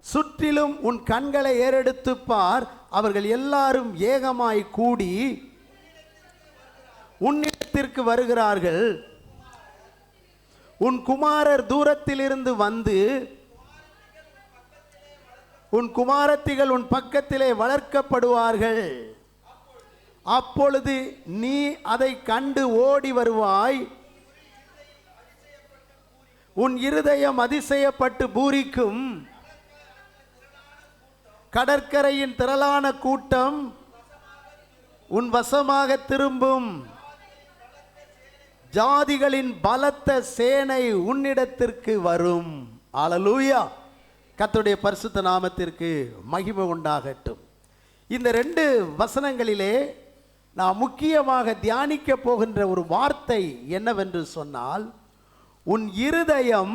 சுற்றிலும் உன் கண்களை ஏறெடுத்து பார், அவர்கள் எல்லாரும் ஏகமாய் கூடி உன்னிடத்திற்கு வருகிறார்கள். உன் குமாரர் தூரத்திலிருந்து வந்து உன் குமாரத்திகள் உன் பக்கத்திலே வளர்க்கப்படுவார்கள். அப்பொழுது நீ அதை கண்டு ஓடி வருவாய். உன் இருதயம் அதிசயப்பட்டு பூரிக்கும். கடற்கரையின் திரளான கூட்டம் உன் வசமாக திரும்பும். ஜாதிகளின் பலத்த சேனை உன்னிடத்திற்கு வரும். அல்லேலூயா. கர்த்தருடைய பரிசுத்த நாமத்திற்கு மகிமை உண்டாகட்டும். இந்த 2 வசனங்களிலே நாம் முக்கியமாக தியானிக்க போகின்ற ஒரு வார்த்தை என்னவென்று சொன்னால், உன் இருதயம்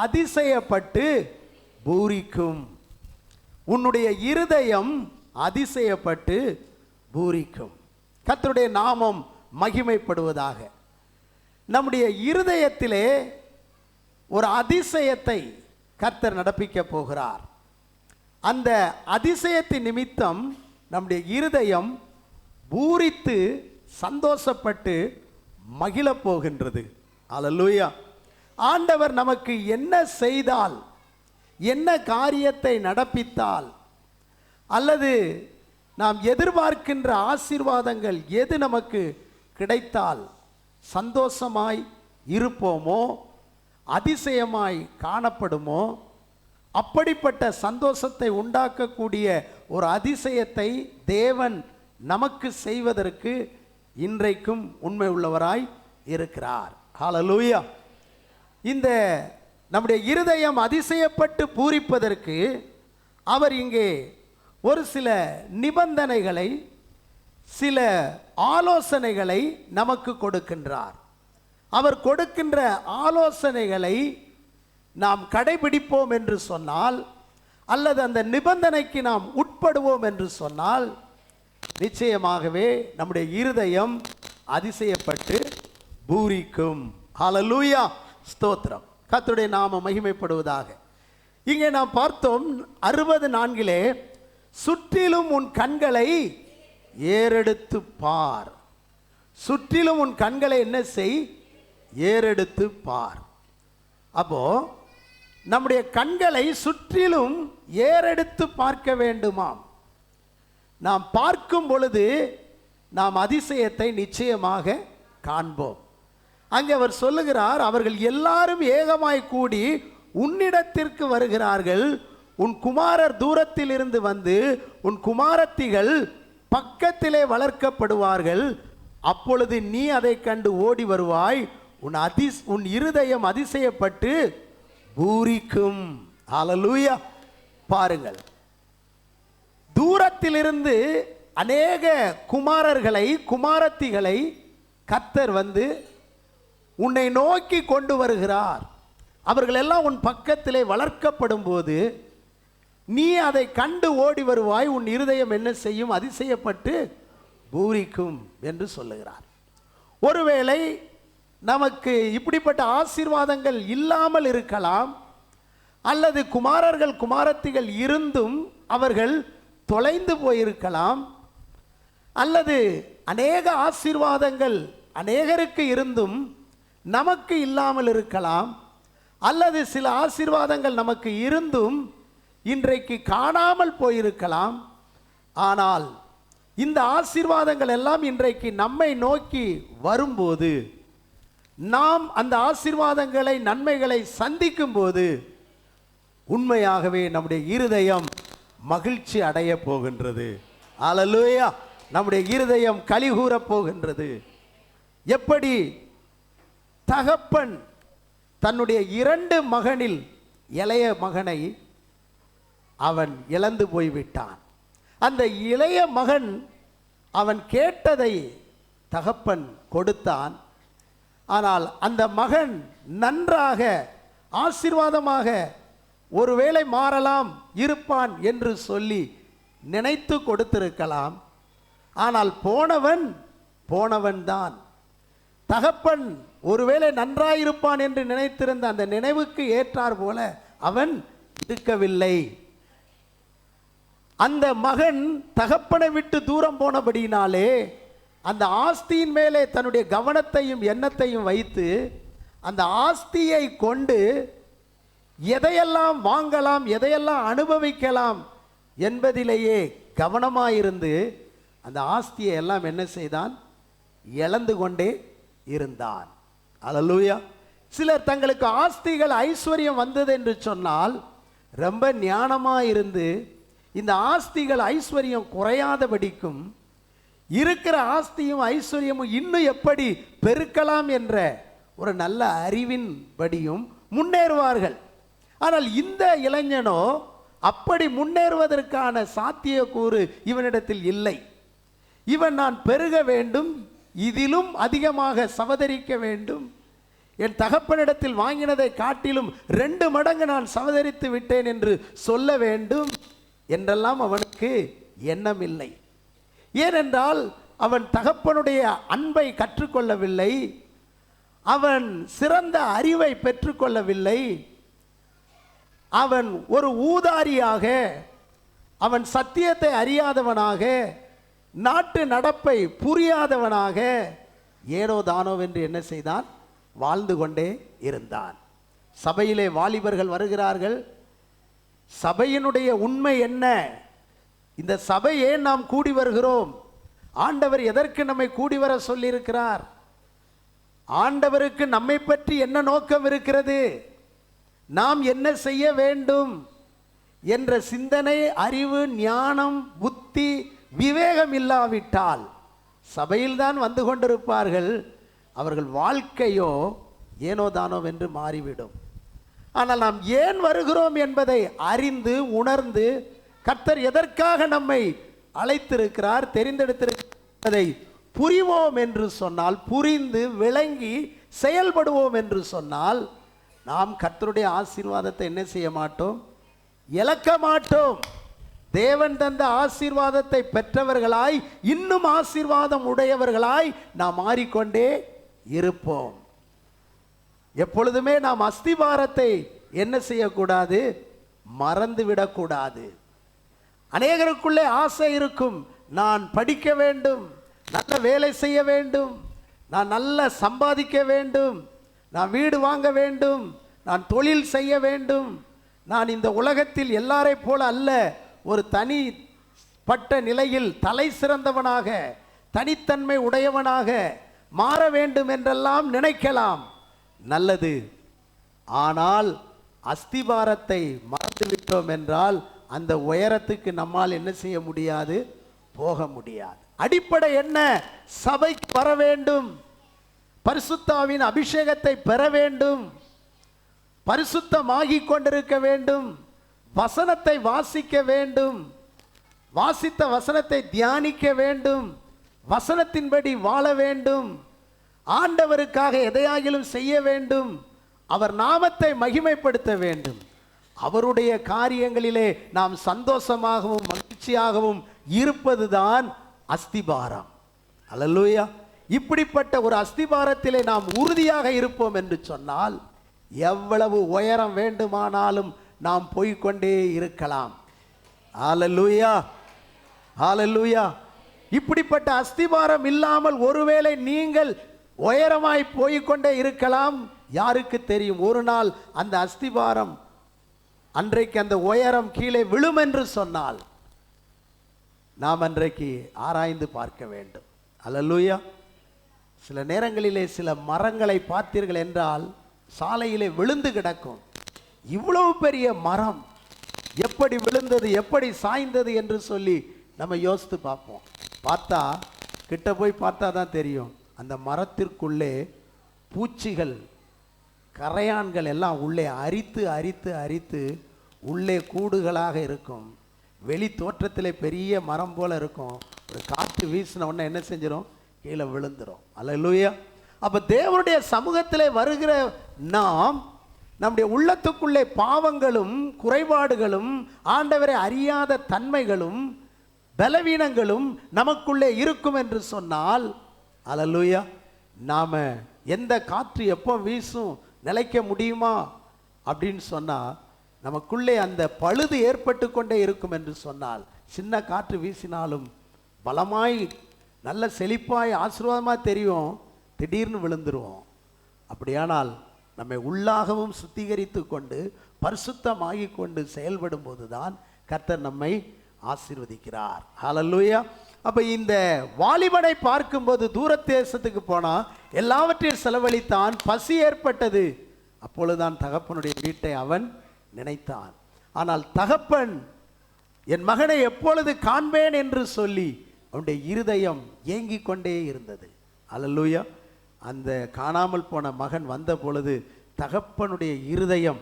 அதிசயப்பட்டு பூரிக்கும். உன்னுடைய இருதயம் அதிசயப்பட்டு பூரிக்கும். கர்த்தருடைய நாமம் மகிமைப்படுவதாக. நம்முடைய இருதயத்திலே ஒரு அதிசயத்தை கர்த்தர் நடப்பிக்க போகிறார். அந்த அதிசயத்தின் நிமித்தம் நம்முடைய இருதயம் பூரித்து சந்தோஷப்பட்டு மகிழப் போகின்றது. அல்லேலூயா. ஆண்டவர் நமக்கு என்ன செய்தால், என்ன காரியத்தை நடப்பித்தால், அல்லது நாம் எதிர்பார்க்கின்ற ஆசீர்வாதங்கள் எது நமக்கு கிடைத்தால் சந்தோஷமாய் இருப்போமோ, அதிசயமாய் காணப்படுமோ, அப்படிப்பட்ட சந்தோஷத்தை உண்டாக்கக்கூடிய ஒரு அதிசயத்தை தேவன் நமக்கு செய்வதற்கு இன்றைக்கும் உண்மை உள்ளவராய் இருக்கிறார். ஹல்லேலூயா. இந்த நம்முடைய இருதயம் அதிசயப்பட்டு பூரிப்பதற்கு அவர் இங்கே ஒரு சில நிபந்தனைகளை, சில ஆலோசனைகளை நமக்கு கொடுக்கின்றார். அவர் கொடுக்கின்ற ஆலோசனைகளை நாம் கடைபிடிப்போம் என்று சொன்னால், அல்லது அந்த நிபந்தனைக்கு நாம் உட்படுவோம் என்று சொன்னால், நிச்சயமாகவே நம்முடைய இருதயம் அதிசயப்பட்டு பூரிக்கும். ஹல்லேலூயா. ஸ்தோத்திரம். கர்த்தருடைய நாமம் மகிமைப்படுவதாக. இங்கே நாம் பார்த்தோம் 64 சுற்றிலும் உன் கண்களை ஏறெடுத்து பார். சுற்றிலும் உன் கண்களை என்ன செய்? ஏறெடுத்து பார். அப்போ நம்முடைய கண்களை சுற்றிலும் ஏறெடுத்து பார்க்க வேண்டுமாம். நாம் பார்க்கும் பொழுது நாம் அதிசயத்தை நிச்சயமாக காண்போம். அங்கே அவர் சொல்லுகிறார், அவர்கள் எல்லாரும் ஏகமாய் கூடி உன்னிடத்திற்கு வருகிறார்கள். உன் குமாரர் தூரத்தில் இருந்து வந்து உன் குமாரத்திகள் பக்கத்திலே வளர்க்கப்படுவார்கள். அப்பொழுது நீ அதை கண்டு ஓடி வருவாய். உன் இருதயம் அதிசயப்பட்டு பூரிக்கும். ஹல்லேலூயா. பாருங்கள், தூரத்திலிருந்து அநேக குமாரர்களை, குமாரத்திகளை கர்த்தர் வந்து உன்னை நோக்கி கொண்டு வருகிறார். அவர்கள் எல்லாம் உன் பக்கத்திலே வளர்க்கப்படும் போது நீ அதை கண்டு ஓடி வருவாய். உன் இருதயம் என்ன செய்யும்? அதிசயப்பட்டு பூரிக்கும் என்று சொல்லுகிறார். ஒருவேளை நமக்கு இப்படிப்பட்ட ஆசீர்வாதங்கள் இல்லாமல் இருக்கலாம், அல்லது குமாரர்கள் குமாரத்திகள் இருந்தும் அவர்கள் தொலைந்து போயிருக்கலாம், அல்லது அநேக ஆசீர்வாதங்கள் அநேகருக்கு இருந்தும் நமக்கு இல்லாமல் இருக்கலாம், அல்லது சில ஆசீர்வாதங்கள் நமக்கு இருந்தும் இன்றைக்கு காணாமல் போயிருக்கலாம். ஆனால் இந்த ஆசீர்வாதங்கள் எல்லாம் இன்றைக்கு நம்மை நோக்கி வரும்போது, நாம் அந்த ஆசீர்வாதங்களை, நன்மைகளை சந்திக்கும் போது உண்மையாகவே நம்முடைய இருதயம் மகிழ்ச்சி அடைய போகின்றது. அல்லேலூயா. நம்முடைய இருதயம் கலிகூற போகின்றது. எப்படி தகப்பன் தன்னுடைய 2 மகனில் இளைய மகனை அவன் இழந்து போய்விட்டான். அந்த இளைய மகன் அவன் கேட்டதை தகப்பன் கொடுத்தான். ஆனால் அந்த மகன் நன்றாக ஆசீர்வாதமாக ஒருவேளை மாறலாம், இருப்பான் என்று சொல்லி நினைத்து கொடுத்திருக்கலாம். ஆனால் போனவன் தான். தகப்பன் ஒருவேளை நன்றாயிருப்பான் என்று நினைத்திருந்த அந்த நினைவுக்கு ஏற்றார் போல அவன் இருக்கவில்லை. அந்த மகன் தகப்பனை விட்டு தூரம் போனபடினாலே அந்த ஆஸ்தியின் மேலே தன்னுடைய கவனத்தையும் எண்ணத்தையும் வைத்து அந்த ஆஸ்தியை கொண்டு எதையெல்லாம் வாங்கலாம், எதையெல்லாம் அனுபவிக்கலாம் என்பதிலேயே கவனமாயிருந்து அந்த ஆஸ்தியை எல்லாம் என்ன செய்தான்? இழந்து கொண்டே இருந்தான். அல்லேலூயா. சிலர் தங்களுக்கு ஆஸ்திகள் ஐஸ்வர்யம் வந்தது என்று சொன்னால் ரொம்ப ஞானமாயிருந்து இந்த ஆஸ்திகள் ஐஸ்வர்யம் குறையாதபடிக்கும் இருக்கிற ஆஸ்தியும் ஐஸ்வர்யமும் இன்னும் எப்படி பெருக்கலாம் என்ற ஒரு நல்ல அறிவின் படியும் முன்னேறுவார்கள். ஆனால் இந்த இளைஞனோ அப்படி முன்னேறுவதற்கான சாத்தியக்கூறு இவனிடத்தில் இல்லை. இவன் நான் பெருக வேண்டும், இதிலும் அதிகமாக சவதரிக்க வேண்டும், என் தகப்பனிடத்தில் வாங்கினதை காட்டிலும் 2 மடங்கு நான் சவதரித்து விட்டேன் என்று சொல்ல வேண்டும் என்றெல்லாம் அவனுக்கு எண்ணம் இல்லை. ஏனென்றால் அவன் தகப்பனுடைய அன்பை கற்றுக்கொள்ளவில்லை, அவன் சிறந்த அறிவை பெற்றுக்கொள்ளவில்லை, அவன் ஒரு ஊதாரியாக, அவன் சத்தியத்தை அறியாதவனாக, நாட்டு நடப்பை புரியாதவனாக ஏனோ தானோ என்று என்ன செய்தான்? வாழ்ந்து கொண்டே இருந்தான். சபையிலே வாலிபர்கள் வருகிறார்கள். சபையினுடைய உண்மை என்ன? இந்த சபை ஏன் நாம் கூடி வருகிறோம்? ஆண்டவர் எதற்கு நம்மை கூடி வர சொல்லியிருக்கிறார்? ஆண்டவருக்கு நம்மை பற்றி என்ன நோக்கம் இருக்கிறது? நாம் என்ன செய்ய வேண்டும் என்ற சிந்தனை, அறிவு, ஞானம், புத்தி, விவேகம் இல்லாவிட்டால் சபையில்தான் வந்து கொண்டிருப்பார்கள். அவர்கள் வாழ்க்கையோ ஏனோ தானோ என்று மாறிவிடும். ஆனால் நாம் ஏன் வருகிறோம் என்பதை அறிந்து உணர்ந்து கர்த்தர் எதற்காக நம்மை அழைத்திருக்கிறார், தெரிந்தெடுத்திருக்கிறதை புரிவோம் என்று சொன்னால், புரிந்து விளங்கி செயல்படுவோம் என்று சொன்னால் நாம் கர்த்தருடைய ஆசீர்வாதத்தை என்ன செய்ய மாட்டோம்? இழக்க மாட்டோம். தேவன் தந்த ஆசீர்வாதத்தை பெற்றவர்களாய் இன்னும் ஆசீர்வாதம் உடையவர்களாய் நாம் மாறிக்கொண்டே இருப்போம். எப்பொழுதுமே நாம் அஸ்திபாரத்தை என்ன செய்யக்கூடாது? மறந்து விடக்கூடாது. அநேகருக்குள்ளே ஆசை இருக்கும், நான் படிக்க வேண்டும், நல்ல வேலை செய்ய வேண்டும், நான் நல்ல சம்பாதிக்க வேண்டும், நான் வீடு வாங்க வேண்டும், நான் தொழில் செய்ய வேண்டும், நான் இந்த உலகத்தில் எல்லாரை போல அல்ல, ஒரு தனிப்பட்ட நிலையில் தலை சிறந்தவனாக தனித்தன்மை உடையவனாக மாற வேண்டும் என்றெல்லாம் நினைக்கலாம். நல்லது. ஆனால் அஸ்திபாரத்தை மறந்துவிட்டோம் என்றால் அந்த உயரத்துக்கு நம்மால் என்ன செய்ய முடியாது? போக முடியாது. அடிப்படை என்ன? சபைக்கு வர வேண்டும், பரிசுத்தாவின் அபிஷேகத்தை பெற வேண்டும், பரிசுத்தமாகிக் கொண்டிருக்க வேண்டும், வசனத்தை வாசிக்க வேண்டும், வாசித்த வசனத்தை தியானிக்க வேண்டும், வசனத்தின்படி வாழ வேண்டும், ஆண்டவருக்காக எதையாகிலும் செய்ய வேண்டும், அவர் நாமத்தை மகிமைப்படுத்த வேண்டும். அவருடைய காரியங்களிலே நாம் சந்தோஷமாகவும் மகிழ்ச்சியாகவும் இருப்பதுதான் அஸ்திபாரம். அல்லேலூயா. இப்படிப்பட்ட ஒரு அஸ்திபாரத்திலே நாம் உறுதியாக இருப்போம் என்று சொன்னால் எவ்வளவு உயரம் வேண்டுமானாலும் நாம் போய்கொண்டே இருக்கலாம். அல்லேலூயா, அல்லேலூயா. இப்படிப்பட்ட அஸ்திபாரம் இல்லாமல் ஒருவேளை நீங்கள் உயரமாய் போய்கொண்டே இருக்கலாம். யாருக்கு தெரியும்? ஒரு நாள் அந்த அஸ்திபாரம், அன்றைக்கு அந்த உயரம் கீழே விழும் என்று சொன்னால் நாம் அன்றைக்கு ஆராய்ந்து பார்க்க வேண்டும். அல்லேலூயா. சில நேரங்களிலே சில மரங்களை பார்த்தீர்கள் என்றால் சாலையிலே விழுந்து கிடக்கும். இவ்வளவு பெரிய மரம் எப்படி விழுந்தது, எப்படி சாய்ந்தது என்று சொல்லி நம்ம யோசித்து பார்ப்போம். பார்த்தா கிட்ட போய் பார்த்தா தான் தெரியும், அந்த மரத்திற்குள்ளே பூச்சிகள், கரையான்கள் எல்லாம் உள்ளே அரித்து அரித்து அரித்து உள்ளே கூடுகளாக இருக்கும். வெளி தோற்றத்தில் பெரிய மரம் போல இருக்கும். ஒரு காற்று வீசின உடனே என்ன செஞ்சிடும்? கீழே விழுந்துடும். அல்லேலூயா. அப்போ தேவனுடைய சமூகத்திலே வருகிற நாம் நம்முடைய உள்ளத்துக்குள்ளே பாவங்களும் குறைபாடுகளும் ஆண்டவரை அறியாத தன்மைகளும் பலவீனங்களும் நமக்குள்ளே இருக்கும் என்று சொன்னால், அல்லேலூயா, நாம் எந்த காற்று எப்போ வீசும் நிலைக்க முடியுமா அப்படின்னு சொன்னால் நமக்குள்ளே அந்த பழுது ஏற்பட்டு கொண்டே இருக்கும் என்று சொன்னால் சின்ன காற்று வீசினாலும் பலமாய் நல்ல செழிப்பாய் ஆசீர்வாதமாக தெரியும், திடீர்னு விழுந்துருவோம். அப்படியானால் நம்மை உள்ளாகவும் சுத்திகரித்து கொண்டு பரிசுத்தமாகி கொண்டு செயல்படும் போதுதான் கர்த்தர் நம்மை ஆசீர்வதிக்கிறார். ஹல்லேலூயா. அப்போ இந்த வாலிபனை பார்க்கும்போது தூர தேசத்துக்கு போனால் எல்லாவற்றையும் செலவழித்தான், பசி ஏற்பட்டது. அப்பொழுதுதான் தகப்பனுடைய வீட்டை அவன் நினைத்தான். ஆனால் தகப்பன் என் மகனை எப்பொழுது காண்பேன் என்று சொல்லி அவனுடைய இருதயம் ஏங்கிக் கொண்டே இருந்தது. ஹல்லேலூயா. அந்த காணாமல் போன மகன் வந்த பொழுது தகப்பனுடைய இருதயம்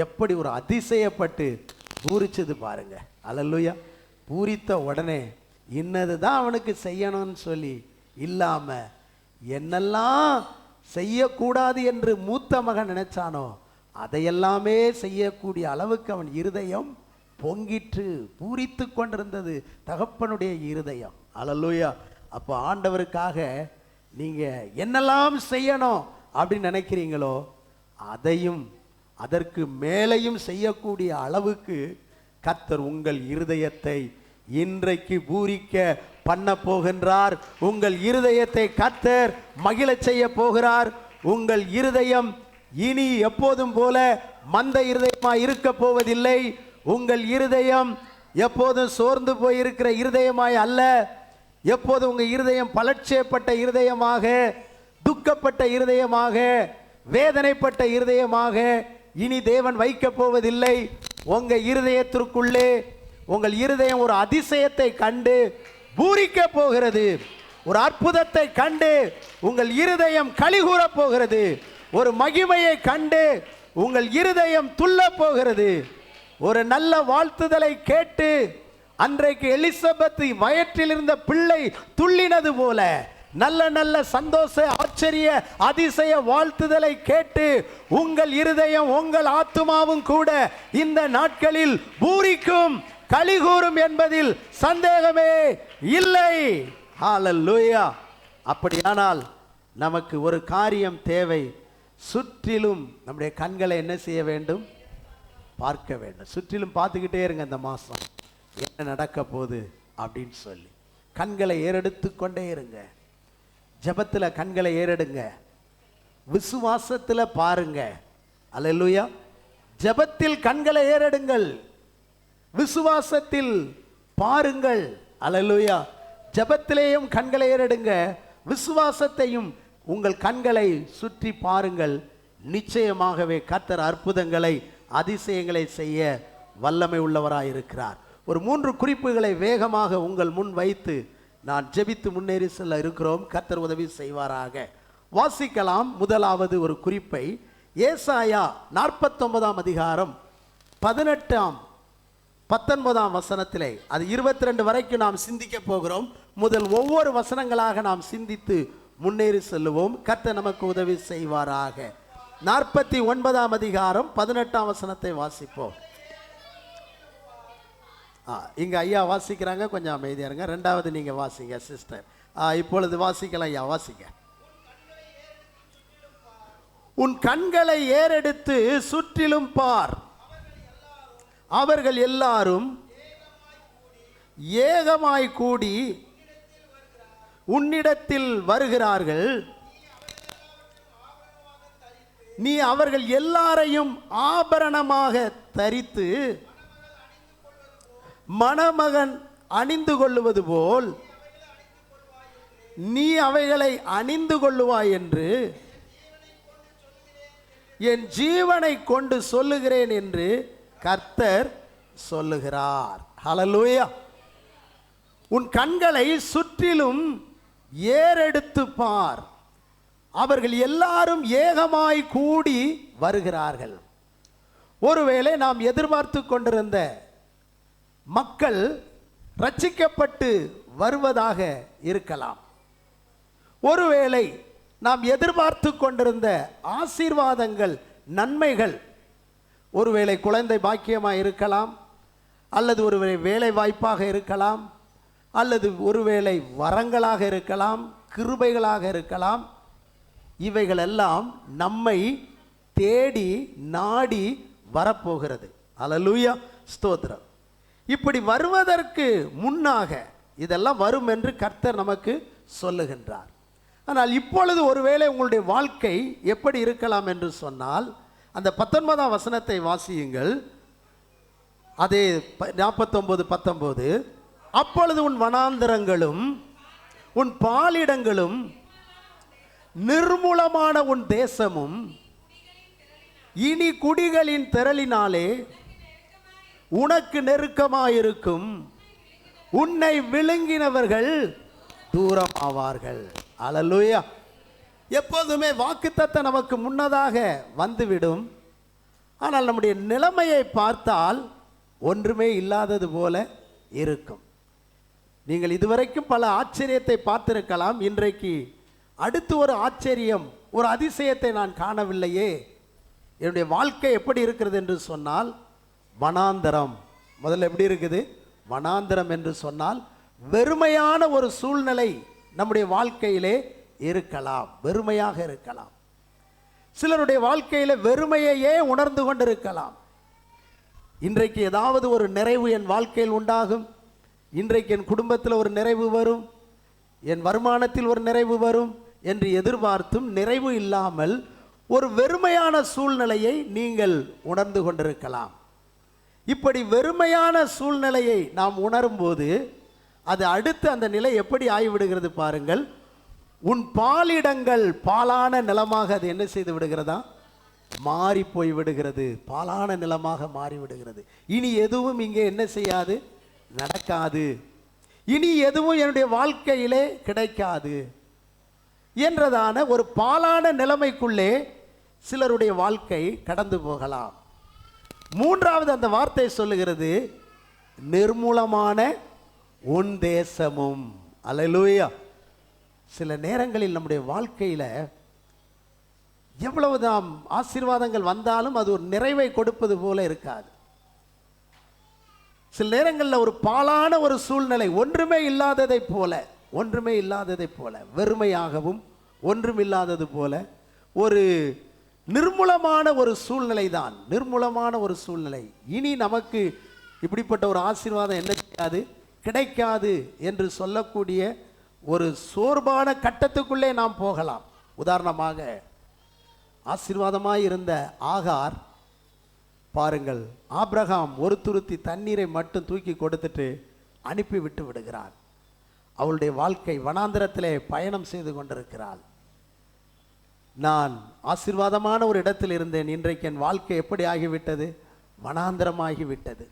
எப்படி ஒரு அதிசயப்பட்டு பூரிச்சது பாருங்க. ஹல்லேலூயா. பூரித்த உடனே இன்னது தான் அவனுக்கு செய்யணும்னு சொல்லி இல்லாம என்னெல்லாம் செய்யக்கூடாது என்று மூத்த மகன் நினைச்சானோ அதையெல்லாமே செய்யக்கூடிய அளவுக்கு அவன் இருதயம் பொங்கிற்று, பூரித்து கொண்டிருந்தது தகப்பனுடைய இருதயம். ஹல்லேலூயா. அப்போ ஆண்டவருக்காக நீங்க என்னெல்லாம் செய்யணும் அப்படின்னு நினைக்கிறீங்களோ அதையும் அதற்கு மேலையும் செய்யக்கூடிய அளவுக்கு கர்த்தர் உங்கள் இருதயத்தை இன்றைக்கு பூரிக்க பண்ண போகின்றார். உங்கள் இருதயத்தை கர்த்தர் மகிழச் செய்ய போகிறார். உங்கள் இருதயம் இனி எப்போதும் போல மந்த இருதயமாய் இருக்க போவதில்லை. உங்கள் இருதயம் எப்போதும் சோர்ந்து போயிருக்கிற இருதயமாய் அல்ல, எப்போதும் உங்கள் இருதயம் பலட்சியப்பட்ட இருதயமாக, துக்கப்பட்ட இருதயமாக, வேதனைப்பட்ட இருதயமாக இனி தேவன் வைக்க போவதில்லை. உங்க இருதயத்திற்குள்ளே உங்கள் இருதயம் ஒரு அதிசயத்தை கண்டு பூரிக்க போகிறது. ஒரு அற்புதத்தை கண்டு உங்கள் இருதயம் களிகூற போகிறது. ஒரு மகிமையை கண்டு உங்கள் இருதயம் துள்ள போகிறது. ஒரு நல்ல வாழ்த்துதலை கேட்டு அன்றைக்கு எலிசபெத் வயிற்றில் இருந்த பிள்ளை துள்ளினது போல நல்ல நல்ல சந்தோஷ ஆச்சரிய அதிசய வாழ்த்துதலை கேட்டு உங்கள் இருதயம் உங்கள் ஆத்துமாவும் கூட இந்த நாட்களில் பூரிக்கும், களிகூறும் என்பதில் சந்தேகமே இல்லை. ஹல்லேலூயா. அப்படியானால் நமக்கு ஒரு காரியம் தேவை. சுற்றிலும் நம்முடைய கண்களை என்ன செய்ய வேண்டும்? பார்க்க வேண்டும். சுற்றிலும் பார்த்துக்கிட்டே இருங்க. இந்த மாதம் என்ன நடக்க போகுது அப்படின்னு சொல்லி கண்களை ஏறெடுத்து கொண்டே இருங்க. ஜெபத்தில் கண்களை ஏறெடுங்க, விசுவாசத்தில் பாருங்க. அல்லேலூயா. ஜெபத்தில் கண்களை ஏறெடுங்கள், விசுவாசத்தில் பாருங்கள். அல்லேலூயா. ஜெபத்திலேயும் கண்களை ஏறெடுங்க, விசுவாசத்தையும் உங்கள் கண்களை சுற்றி பாருங்கள். நிச்சயமாகவே கர்த்தர் அற்புதங்களை அதிசயங்களை செய்ய வல்லமை உள்ளவராய் இருக்கிறார். ஒரு 3 குறிப்புகளை வேகமாக உங்கள் முன் வைத்து நான் ஜெபித்து முன்னேறி செல்ல இருக்கிறோம். கர்த்தர் உதவி செய்வாராக. வாசிக்கலாம். முதலாவது ஒரு குறிப்பை ஏசாயா 49 அதிகாரம் 18 19 வசனத்திலே, அது 22 வரைக்கும் நாம் சிந்திக்க போகிறோம். முதல் ஒவ்வொரு வசனங்களாக நாம் சிந்தித்து முன்னேறி செல்லுவோம். கர்த்தர் நமக்கு உதவி செய்வாராக. 49 அதிகாரம் 18 வசனத்தை வாசிப்போம். இங்க ஐயா வாசிக்கிறாங்க, கொஞ்சம் அமைதியா இருங்க. ரெண்டாவது நீங்க வாசிங்க சிஸ்டர். இப்பொழுது வாசிக்கலாம் ஐயா, வாசிங்க. உன் கண்களை ஏறெடுத்து சுற்றிலும் பார், அவர்கள் எல்லாரும் ஏகமாய் கூடி உன்னிடத்தில் வருகிறார்கள். நீ அவர்கள் எல்லாரையும் ஆபரணமாக தரித்து மணமகன் அணிந்து கொள்ளுவது போல் நீ அவைகளை அணிந்து கொள்ளுவாய் என்று என் ஜீவனை கொண்டு சொல்லுகிறேன் என்று கர்த்தர் சொல்லுகிறார். ஹல்லேலூயா. உன் கண்களை சுற்றிலும் ஏறெடுத்து பார், அவர்கள் எல்லாரும் ஏகமாய் கூடி வருகிறார்கள். ஒருவேளை நாம் எதிர்பார்த்து கொண்டிருந்த மக்கள் ரட்சிக்கப்பட்டு வருவதாக இருக்கலாம். ஒருவேளை நாம் எதிர்பார்த்து கொண்டிருந்த ஆசீர்வாதங்கள், நன்மைகள், ஒருவேளை குழந்தை பாக்கியமாக இருக்கலாம், அல்லது ஒருவேளை வேலை வாய்ப்பாக இருக்கலாம், அல்லது ஒருவேளை வரங்களாக இருக்கலாம், கிருபைகளாக இருக்கலாம். இவைகளெல்லாம் நம்மை தேடி நாடி வரப்போகிறது. அல்லேலூயா, ஸ்தோத்திரம். இப்படி வருவதற்கு முன்னாக இதெல்லாம் வரும் என்று கர்த்தர் நமக்கு சொல்லுகின்றார். ஆனால் இப்பொழுது ஒருவேளை உங்களுடைய வாழ்க்கை எப்படி இருக்கலாம் என்று சொன்னால், அந்த 19ஆம் வசனத்தை வாசியுங்கள். அதே 49:19, அப்பொழுது உன் வனாந்தரங்களும் உன் பாலிடங்களும் நிர்மூலமான உன் தேசமும் இனி குடிகளின் திரளினாலே உனக்கு நெருக்கமாயிருக்கும், உன்னை விழுங்கினவர்கள் தூரம் ஆவார்கள். அல்லேலூயா. எப்போதுமே வாக்குத்தத்தம் நமக்கு முன்னதாக வந்துவிடும். ஆனால் நம்முடைய நிலைமையை பார்த்தால் ஒன்றுமே இல்லாதது போல இருக்கும். நீங்கள் இதுவரைக்கும் பல ஆச்சரியத்தை பார்த்திருக்கலாம். இன்றைக்கு அடுத்து ஒரு ஆச்சரியம், ஒரு அதிசயத்தை நான் காணவில்லையே. என்னுடைய வாழ்க்கை எப்படி இருக்கிறது என்று சொன்னால், வனாந்தரம். முதல்ல எப்படி இருக்குது? வனாந்தரம் என்று சொன்னால் வெறுமையான ஒரு சூழ்நிலை நம்முடைய வாழ்க்கையிலே இருக்கலாம், வெறுமையாக இருக்கலாம். சிலருடைய வாழ்க்கையில வெறுமையையே உணர்ந்து கொண்டிருக்கலாம். இன்றைக்கு ஏதாவது ஒரு நிறைவு என் வாழ்க்கையில் உண்டாகும், இன்றைக்கு என் குடும்பத்தில் ஒரு நிறைவு வரும், என் வருமானத்தில் ஒரு நிறைவு வரும் என்று எதிர்பார்த்தும் நிறைவு இல்லாமல் ஒரு வெறுமையான சூழ்நிலையை நீங்கள் உணர்ந்து கொண்டிருக்கலாம். இப்படி வெறுமையான சூழ்நிலையை நாம் உணரும்போது அது அடுத்து அந்த நிலை எப்படி ஆகிவிடுகிறது பாருங்கள். உன் பாலிடங்கள் பாலான நிலமாக அது என்ன செய்து விடுகிறதா? மாறி போய் விடுகிறது, பாலான நிலமாக மாறிவிடுகிறது. இனி எதுவும் இங்கே என்ன செய்யாது? நடக்காது. இனி எதுவும் என்னுடைய வாழ்க்கையிலே கிடைக்காது என்றதான ஒரு பாலான நிலைமைக்குள்ளே சிலருடைய வாழ்க்கை கடந்து போகலாம். மூன்றாவது அந்த வார்த்தை சொல்லுகிறது, நிர்மூலமான உன் தேசமும். அல்லேலூயா. சில நேரங்களில் நம்முடைய வாழ்க்கையில் எவ்வளவு நாம் ஆசீர்வாதங்கள் வந்தாலும் அது ஒரு நிறைவை கொடுப்பது போல இருக்காது. சில நேரங்களில் ஒரு பாலான ஒரு சூழ்நிலை, ஒன்றுமே இல்லாததை போல வெறுமையாகவும் ஒன்றும் இல்லாதது போல ஒரு நிர்மூலமான ஒரு சூழ்நிலை தான், நிர்மூலமான ஒரு சூழ்நிலை. இனி நமக்கு இப்படிப்பட்ட ஒரு ஆசீர்வாதம் என்ன செய்யாது? கிடைக்காது என்று சொல்லக்கூடிய ஒரு சோர்வான கட்டத்துக்குள்ளே நாம் போகலாம். உதாரணமாக ஆசீர்வாதமாய் இருந்த ஆகார் பாருங்கள், ஆபிரகாம் ஒரு துருத்தி தண்ணீரை மட்டும் தூக்கி கொடுத்துட்டு அனுப்பி விட்டு விடுகிறார். அவளுடைய வாழ்க்கை வனாந்திரத்திலே பயணம் செய்து கொண்டிருக்கிறாள். நான் ஆசீர்வாதமான ஒரு இடத்தில் இருந்தேன், இன்றைக்கு என் வாழ்க்கை எப்படி ஆகிவிட்டது? வனாந்திரமாகிவிட்டது.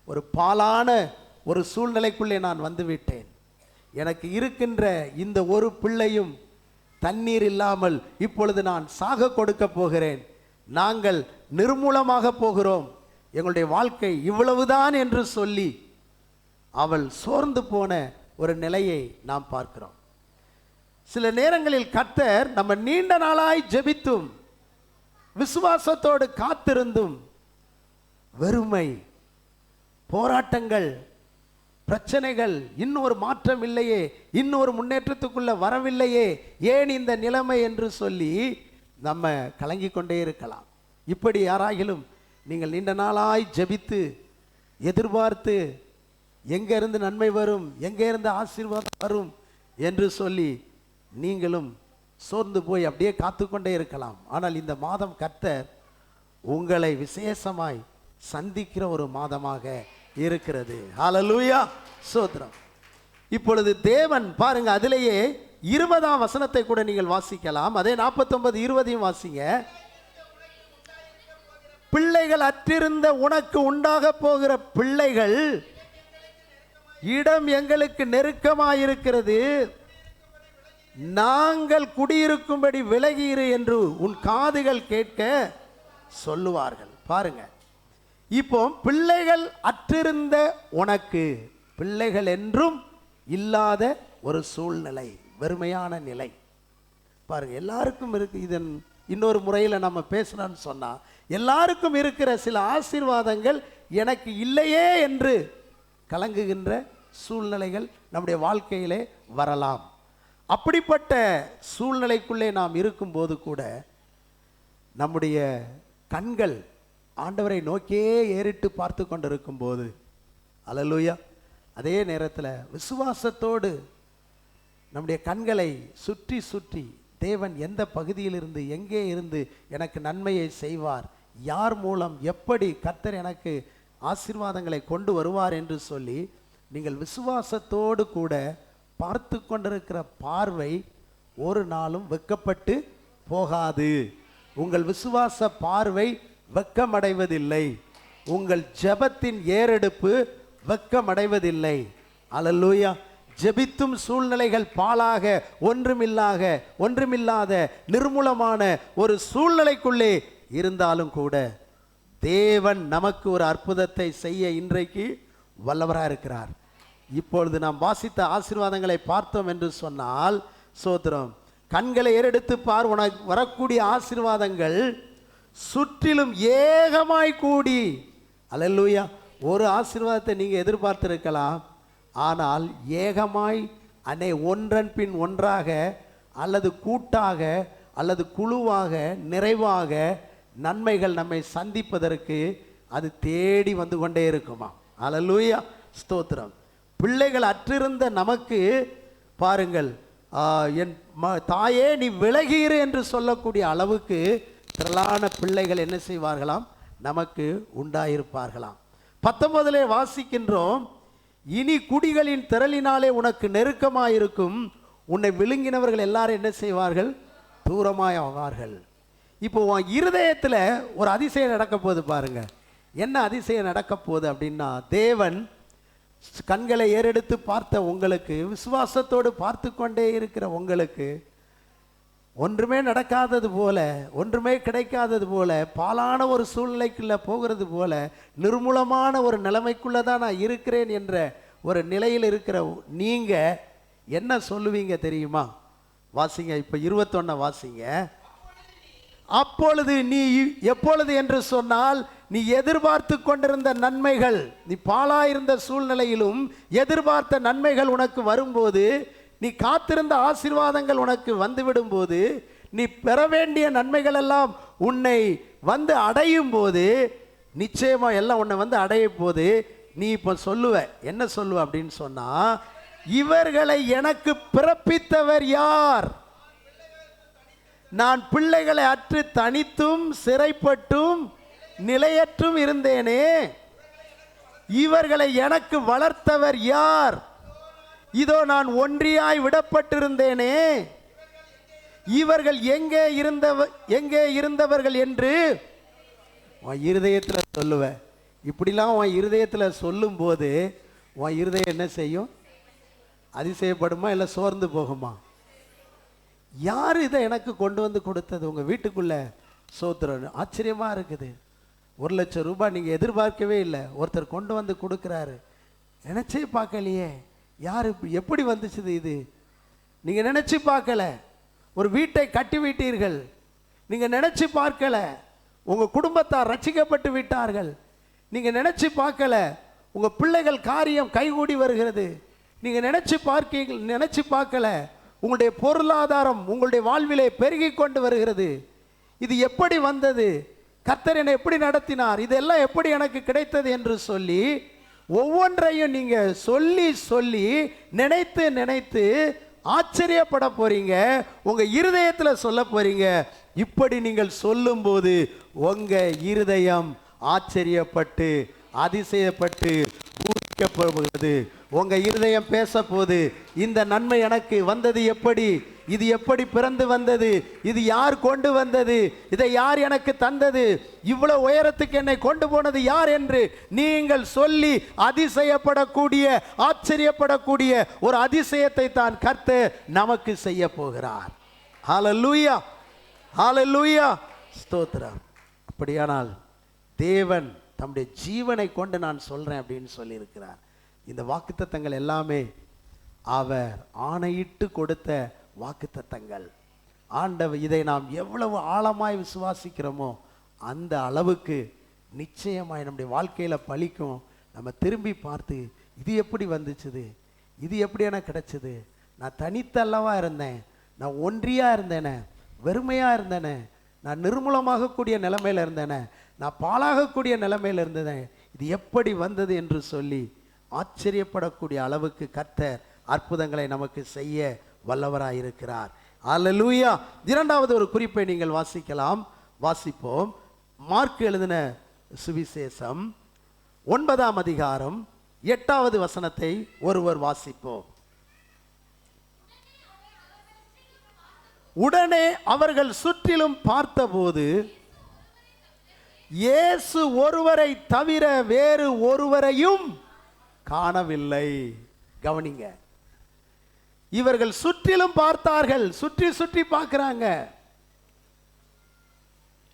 ஒரு பாலான ஒரு சூழ்நிலைக்குள்ளே நான் வந்துவிட்டேன். எனக்கு இருக்கின்ற இந்த ஒரு பிள்ளையும் தண்ணீர் இல்லாமல் இப்பொழுது நான் சாக கொடுக்க போகிறேன், நாங்கள் நிர்மூலமாக போகிறோம், எங்களுடைய வாழ்க்கை இவ்வளவுதான் என்று சொல்லி அவள் சோர்ந்து போன ஒரு நிலையை நாம் பார்க்கிறோம். சில நேரங்களில் கர்த்தர் நம்ம நீண்ட நாளாய் ஜெபித்தும் விசுவாசத்தோடு காத்திருந்தும் வெறுமை, போராட்டங்கள், பிரச்சனைகள், இன்னொரு மாற்றம் இல்லையே, இன்னொரு முன்னேற்றத்துக்குள்ள வரவில்லையே, ஏன் இந்த நிலைமை என்று சொல்லி நம்ம கலங்கி கொண்டே இருக்கலாம். இப்படி யாராகிலும் நீங்கள் நீண்ட நாளாய் ஜெபித்து எதிர்பார்த்து எங்கே இருந்து நன்மை வரும், எங்கே இருந்து ஆசீர்வாதம் வரும் என்று சொல்லி நீங்களும் சோர்ந்து போய் அப்படியே காத்து கொண்டே இருக்கலாம். ஆனால் இந்த மாதம் கர்த்தர் உங்களை விசேஷமாய் சந்திக்கிற ஒரு மாதமாக இருக்கிறது. ஹல்லேலூயா, ஸ்தோத்திரம். இப்பொழுது தேவன் பாருங்க, அதிலேயே 20ஆம் வசனத்தை கூட நீங்கள் வாசிக்கலாம். அதே 49:20 வாசிங்க. பிள்ளைகள் அற்றிருந்த உனக்கு உண்டாக போகிற பிள்ளைகள் இடம் எங்களுக்கு நெருக்கமாயிருக்கிறது, நாங்கள் குடியிருக்கும்படி விலகியிரு என்று உன் காதுகள் கேட்க சொல்லுவார்கள். பாருங்க, இப்போ பிள்ளைகள் அற்றிருந்த உனக்கு, பிள்ளைகள் என்றும் இல்லாத ஒரு சூழ்நிலை, வெறுமையான நிலை. பாருங்க, எல்லாருக்கும் இருக்கு. இதன் இன்னொரு முறையில் நம்ம பேசணும்னு சொன்னா, எல்லாருக்கும் இருக்கிற சில ஆசீர்வாதங்கள் எனக்கு இல்லையே என்று கலங்குகின்ற சூழ்நிலைகள் நம்முடைய வாழ்க்கையிலே வரலாம். அப்படிப்பட்ட சூழ்நிலைக்குள்ளே நாம் இருக்கும்போது கூட நம்முடைய கண்கள் ஆண்டவரை நோக்கியே ஏறிட்டு பார்த்து கொண்டிருக்கும் போது அல்லேலூயா. அதே நேரத்தில் விசுவாசத்தோடு நம்முடைய கண்களை சுற்றி சுற்றி தேவன் எந்த பகுதியிலிருந்து எங்கே இருந்து எனக்கு நன்மையை செய்வார், யார் மூலம் எப்படி கர்த்தர் எனக்கு ஆசீர்வாதங்களை கொண்டு வருவார் என்று சொல்லி நீங்கள் விசுவாசத்தோடு கூட பார்த்து கொண்டிருக்கிற பார்வை ஒரு நாளும் வெட்கப்பட்டு போகாது. உங்கள் விசுவாச பார்வை வெட்கமடைவதில்லை. உங்கள் ஜெபத்தின் ஏறெடுப்பு வெட்கமடைவதில்லை. அல்லேலூயா. ஜெபித்தும் சூழ்நிலைகள் பாழாக ஒன்றுமில்லாத நிர்மூலமான ஒரு சூழ்நிலைக்குள்ளே இருந்தாலும் கூட தேவன் நமக்கு ஒரு அற்புதத்தை செய்ய இன்றைக்கு வல்லவராக இருக்கிறார். இப்பொழுது நாம் வாசித்த ஆசீர்வாதங்களை பார்த்தோம் என்று சொன்னால் சோத்திரம், கண்களை ஏறெடுத்து பார், உனக்கு வரக்கூடிய ஆசீர்வாதங்கள் சுற்றிலும் ஏகமாய் கூடி. அல்லேலூயா. ஒரு ஆசீர்வாதத்தை நீங்கள் எதிர்பார்த்திருக்கலாம், ஆனால் ஏகமாய் ஒன்றன் பின் ஒன்றாக அல்லது கூட்டாக அல்லது குழுவாக நிறைவாக நன்மைகள் நம்மை சந்திப்பதற்கு அது தேடி வந்து கொண்டே இருக்குமா. அல்லேலூயா. ஸ்தோத்திரம். பிள்ளைகள் அற்றிருந்த நமக்கு பாருங்கள், என் தாயே நீ விலகீரு என்று சொல்லக்கூடிய அளவுக்கு திரளான பிள்ளைகள் என்ன செய்வார்களாம், நமக்கு உண்டாயிருப்பார்களாம். 19 வாசிக்கின்றோம், இனி குடிகளின் திரளினாலே உனக்கு நெருக்கமாயிருக்கும், உன்னை விழுங்கினவர்கள் எல்லாரும் என்ன செய்வார்கள், தூரமாய் ஆவார்கள். இப்போ உன் இருதயத்தில் ஒரு அதிசயம் நடக்க போகுது பாருங்க. என்ன அதிசயம் நடக்க போகுது அப்படின்னா, தேவன் கண்களை ஏறெடுத்து பார்த்த உங்களுக்கு, விசுவாசத்தோடு பார்த்து கொண்டே இருக்கிற உங்களுக்கு, ஒன்றுமே நடக்காதது போல, ஒன்றுமே கிடைக்காதது போல, பாலான ஒரு சூழ்நிலைக்குள்ள போகிறது போல, நிர்மூலமான ஒரு நிலைமைக்குள்ள தான் நான் இருக்கிறேன் என்ற ஒரு நிலையில் இருக்கிற நீங்க என்ன சொல்லுவீங்க தெரியுமா? வாசிங்க, இப்ப 21 வாசிங்க. அப்பொழுது நீ, எப்பொழுது என்று சொன்னால், நீ எதிர்பார்த்து கொண்டிருந்த நன்மைகள், நீ பாழாயிருந்த சூழ்நிலையிலும் எதிர்பார்த்த நன்மைகள் உனக்கு வரும்போது, நீ காத்திருந்த ஆசீர்வாதங்கள் உனக்கு வந்துவிடும் போது, நீ பெற வேண்டிய நன்மைகள் எல்லாம் உன்னை வந்து அடையும் போது, நிச்சயமா எல்லாம் உன்னை வந்து அடையும் போது நீ இப்ப சொல்லுவ, என்ன சொல்லுவ அப்படின்னு சொன்னா, இவர்களை எனக்கு பிறப்பித்தவர் யார்? நான் பிள்ளைகளை அற்று தனித்தும் சிறைப்பட்டும் நிலையற்றும் இருந்தேனே, இவர்களை எனக்கு வளர்த்தவர் யார்? இதோ நான் ஒன்றியாய் விடப்பட்டிருந்தேனே, இவர்கள் எங்கே இருந்தவர்கள் என்று உன் இருதயத்தில் சொல்லுவ. இப்படிலாம் உன் இருதயத்தில் சொல்லும் போது உன் இருதயம் என்ன செய்யும்? அதிசயப்படுமா இல்லை சோர்ந்து போகுமா? யார் இதை எனக்கு கொண்டு வந்து கொடுத்தது உங்க வீட்டுக்குள்ள? சோத்திரம். ஆச்சரியமா இருக்குது. 1,00,000 ரூபாய் நீங்க எதிர்பார்க்கவே இல்லை, ஒருத்தர் கொண்டு வந்து கொடுக்கிறாரு, நினைச்சே பார்க்கலையே. யார் எப்படி வந்துச்சு இது? நீங்க நினைச்சு பார்க்கல. ஒரு வீட்டை கட்டி விட்டீர்கள், நீங்க நினைச்சு பார்க்கல. உங்க குடும்பத்தார் ரட்சிக்கப்பட்டு விட்டார்கள், நீங்க நினைச்சு பார்க்கல. உங்க பிள்ளைகள் காரியம் கைகூடி வருகிறது, நீங்க நினைச்சு பார்க்கல. உங்களுடைய பொருளாதாரம் உங்களுடைய வாழ்விலே பெருகி கொண்டு வருகிறது. இது எப்படி வந்தது? கர்த்தர் என்னை எப்படி நடத்தினார்? இதெல்லாம் எப்படி எனக்கு கிடைத்தது என்று சொல்லி ஒவ்வொன்றையும் நீங்க சொல்லி சொல்லி நினைத்து ஆச்சரியப்பட போறீங்க. உங்க இருதயத்தில் சொல்ல போறீங்க. இப்படி நீங்கள் சொல்லும் போது உங்க இருதயம் ஆச்சரியப்பட்டு அதிசயப்பட்டு பூரிக்கப்படுகிறது. உங்க இருதயம் பேச போது, இந்த நன்மை எனக்கு வந்தது எப்படி? இது எப்படி பிறந்து வந்தது? இது யார் கொண்டு வந்தது? இதை யார் எனக்கு தந்தது? இவ்வளவு உயரத்துக்கு என்னை கொண்டு போனது யார் என்று நீங்கள் சொல்லி அதிசயப்படக்கூடிய, ஆச்சரியப்படக்கூடிய ஒரு அதிசயத்தை தான் கர்த்தர் நமக்கு செய்ய போகிறார். ஹல்லேலூயா, ஹல்லேலூயா, ஸ்தோத்திரம். அப்படியானால் தேவன் தம்முடைய ஜீவனை கொண்டு நான் சொல்றேன் அப்படின்னு சொல்லி இருக்கிறார். இந்த வாக்குத்தத்தங்கள் எல்லாமே அவர் ஆணையிட்டு கொடுத்த வாக்குத்தத்தங்கள். ஆண்டவர் இதை நாம் எவ்வளவு ஆழமாய் விசுவாசிக்கிறோமோ அந்த அளவுக்கு நிச்சயமாய் நம்முடைய வாழ்க்கையில பலிக்கும். நம்ம திரும்பி பார்த்து, இது எப்படி வந்துச்சுது? இது எப்படி எனக்கு கிடைச்சது? நான் தனித்தல்லவா இருந்தேன், நான் ஒன்றியா இருந்தேனே, வெறுமையா இருந்தேனே, நான் நிர்மூலமாகக்கூடிய நிலைமையில இருந்தேனே, நான் பாழாகக்கூடிய நிலைமையில இருந்தேன், இது எப்படி வந்தது என்று சொல்லி ஆச்சரியப்படக்கூடிய அளவுக்கு கர்த்தர் அற்புதங்களை நமக்கு செய்ய வல்லவராயிருக்கிறார். அல்லேலூயா. இரண்டாவது ஒரு குறிப்பை நீங்கள் வாசிப்போம். மார்க் எழுதின சுவிசேஷம் 9ஆம் அதிகாரம் 8வது வசனத்தை ஒருவர் வாசிப்போம். உடனே அவர்கள் சுற்றிலும் பார்த்தபோது இயேசு ஒருவரை தவிர வேறு ஒருவரையும் காணவில்லை. கவனிங்க, இவர்கள் சுற்றிலும் பார்த்தார்கள். சுற்றி சுற்றி பார்க்கிறாங்க.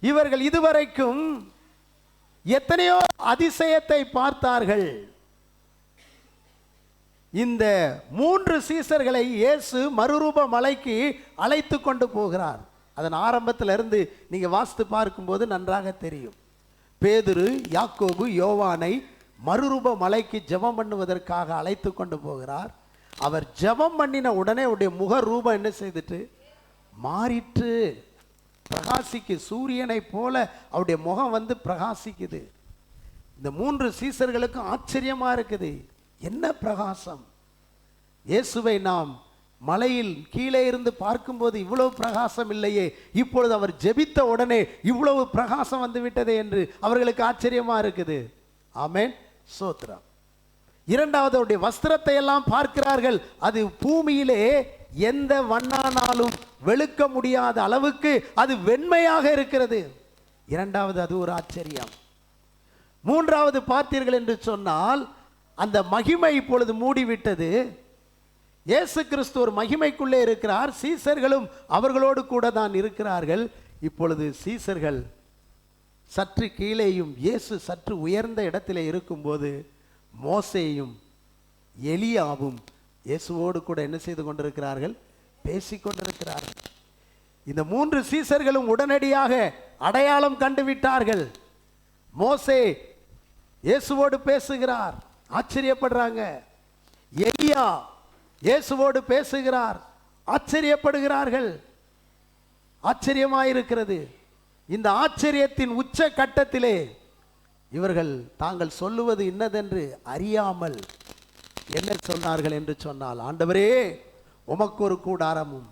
இவர்கள் இதுவரைக்கும் எத்தனையோ அதிசயத்தை பார்த்தார்கள். இந்த 3 சீசர்களை இயேசு மறுரூப மலைக்கு அழைத்து கொண்டு போகிறார். அதன் ஆரம்பத்திலிருந்து நீங்க வாசித்து பார்க்கும்போது நன்றாக தெரியும். பேதுரு, யாக்கோபு, யோவானை மறுரூப மலைக்கு ஜெபம் பண்ணுவதற்காக அழைத்து கொண்டு போகிறார். அவர் ஜெபம் பண்ணின உடனே அவருடைய முக ரூபம் என்ன செய்துட்டு மாறிற்று. பிரகாசிக்கு சூரியனை போல அவருடைய முகம் வந்து பிரகாசிக்குது. இந்த 3 சீசர்களுக்கும் ஆச்சரியமா இருக்குது. என்ன பிரகாசம்! இயேசுவை நாம் மலையில் கீழே இருந்து பார்க்கும்போது இவ்வளவு பிரகாசம் இல்லையே, இப்பொழுது அவர் ஜெபித்த உடனே இவ்வளவு பிரகாசம் வந்து விட்டதே என்று அவர்களுக்கு ஆச்சரியமா இருக்குது. ஆமென், ஸ்தோத்திரம். இரண்டாவது அவருடைய வஸ்திரத்தை எல்லாம் பார்க்கிறார்கள். அது பூமியிலே எந்த வண்ணானாலும் வெளுக்க முடியாத அளவுக்கு அது வெண்மையாக இருக்கிறது. இரண்டாவது அது ஒரு ஆச்சரியம். மூன்றாவது பார்த்தீர்கள் என்று சொன்னால் அந்த மகிமை இப்பொழுது மூடிவிட்டது. இயேசு கிறிஸ்து ஒரு மகிமைக்குள்ளே இருக்கிறார். சீசர்களும் அவர்களோடு கூட தான் இருக்கிறார்கள். இப்பொழுது சீசர்கள் சற்று கீழேயும் இயேசு சற்று உயர்ந்த இடத்திலே இருக்கும்போது மோசேயும் எலியாவும் இயேசுவோடு கூட என்ன செய்து கொண்டிருக்கிறார்கள்? பேசிக்கொண்டிருக்கிறார்கள். இந்த 3 சீசர்களும் உடனடியாக அடையாளம் கண்டுவிட்டார்கள். மோசே இயேசுவோடு பேசுகிறார், ஆச்சரியப்படுறாங்க. எலியா இயேசுவோடு பேசுகிறார், ஆச்சரியப்படுகிறார்கள். ஆச்சரியமாயிருக்கிறது. இந்த ஆச்சரியத்தின் உச்ச கட்டத்திலே இவர்கள் தாங்கள் சொல்லுவது இன்னதென்று அறியாமல் என்ன சொன்னார்கள் என்று சொன்னால், ஆண்டவரே உமக்கு ஒரு கூடாரமும்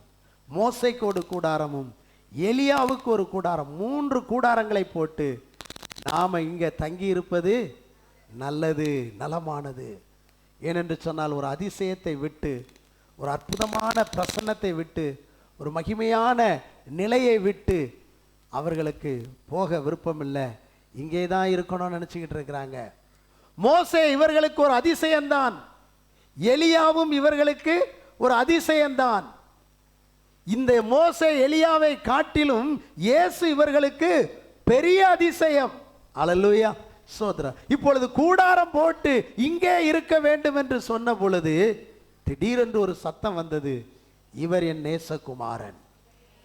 மோசேக்கு ஒரு கூடாரமும் எலியாவுக்கு ஒரு கூடாரம், 3 கூடாரங்களை போட்டு நாம இங்கே தங்கி இருப்பது நல்லது, நலமானது. ஏனென்று சொன்னால் ஒரு அதிசயத்தை விட்டு, ஒரு அற்புதமான பிரசன்னத்தை விட்டு, ஒரு மகிமையான நிலையை விட்டு அவர்களுக்கு போக விருப்பம் இல்லை. இங்கே தான் இருக்கணும்னு நினச்சிக்கிட்டு இருக்கிறாங்க. மோசே இவர்களுக்கு ஒரு அதிசயம்தான், எலியாவும் இவர்களுக்கு ஒரு அதிசயம்தான். இந்த மோசே எலியாவை காட்டிலும் இயேசு இவர்களுக்கு பெரிய அதிசயம். அல்லேலூயா, ஸ்தோத்திரம். இப்பொழுது கூடாரம் போட்டு இங்கே இருக்க வேண்டும் என்று சொன்ன பொழுது திடீரென்று ஒரு சத்தம் வந்தது, இவர் என் நேசகுமாரன்,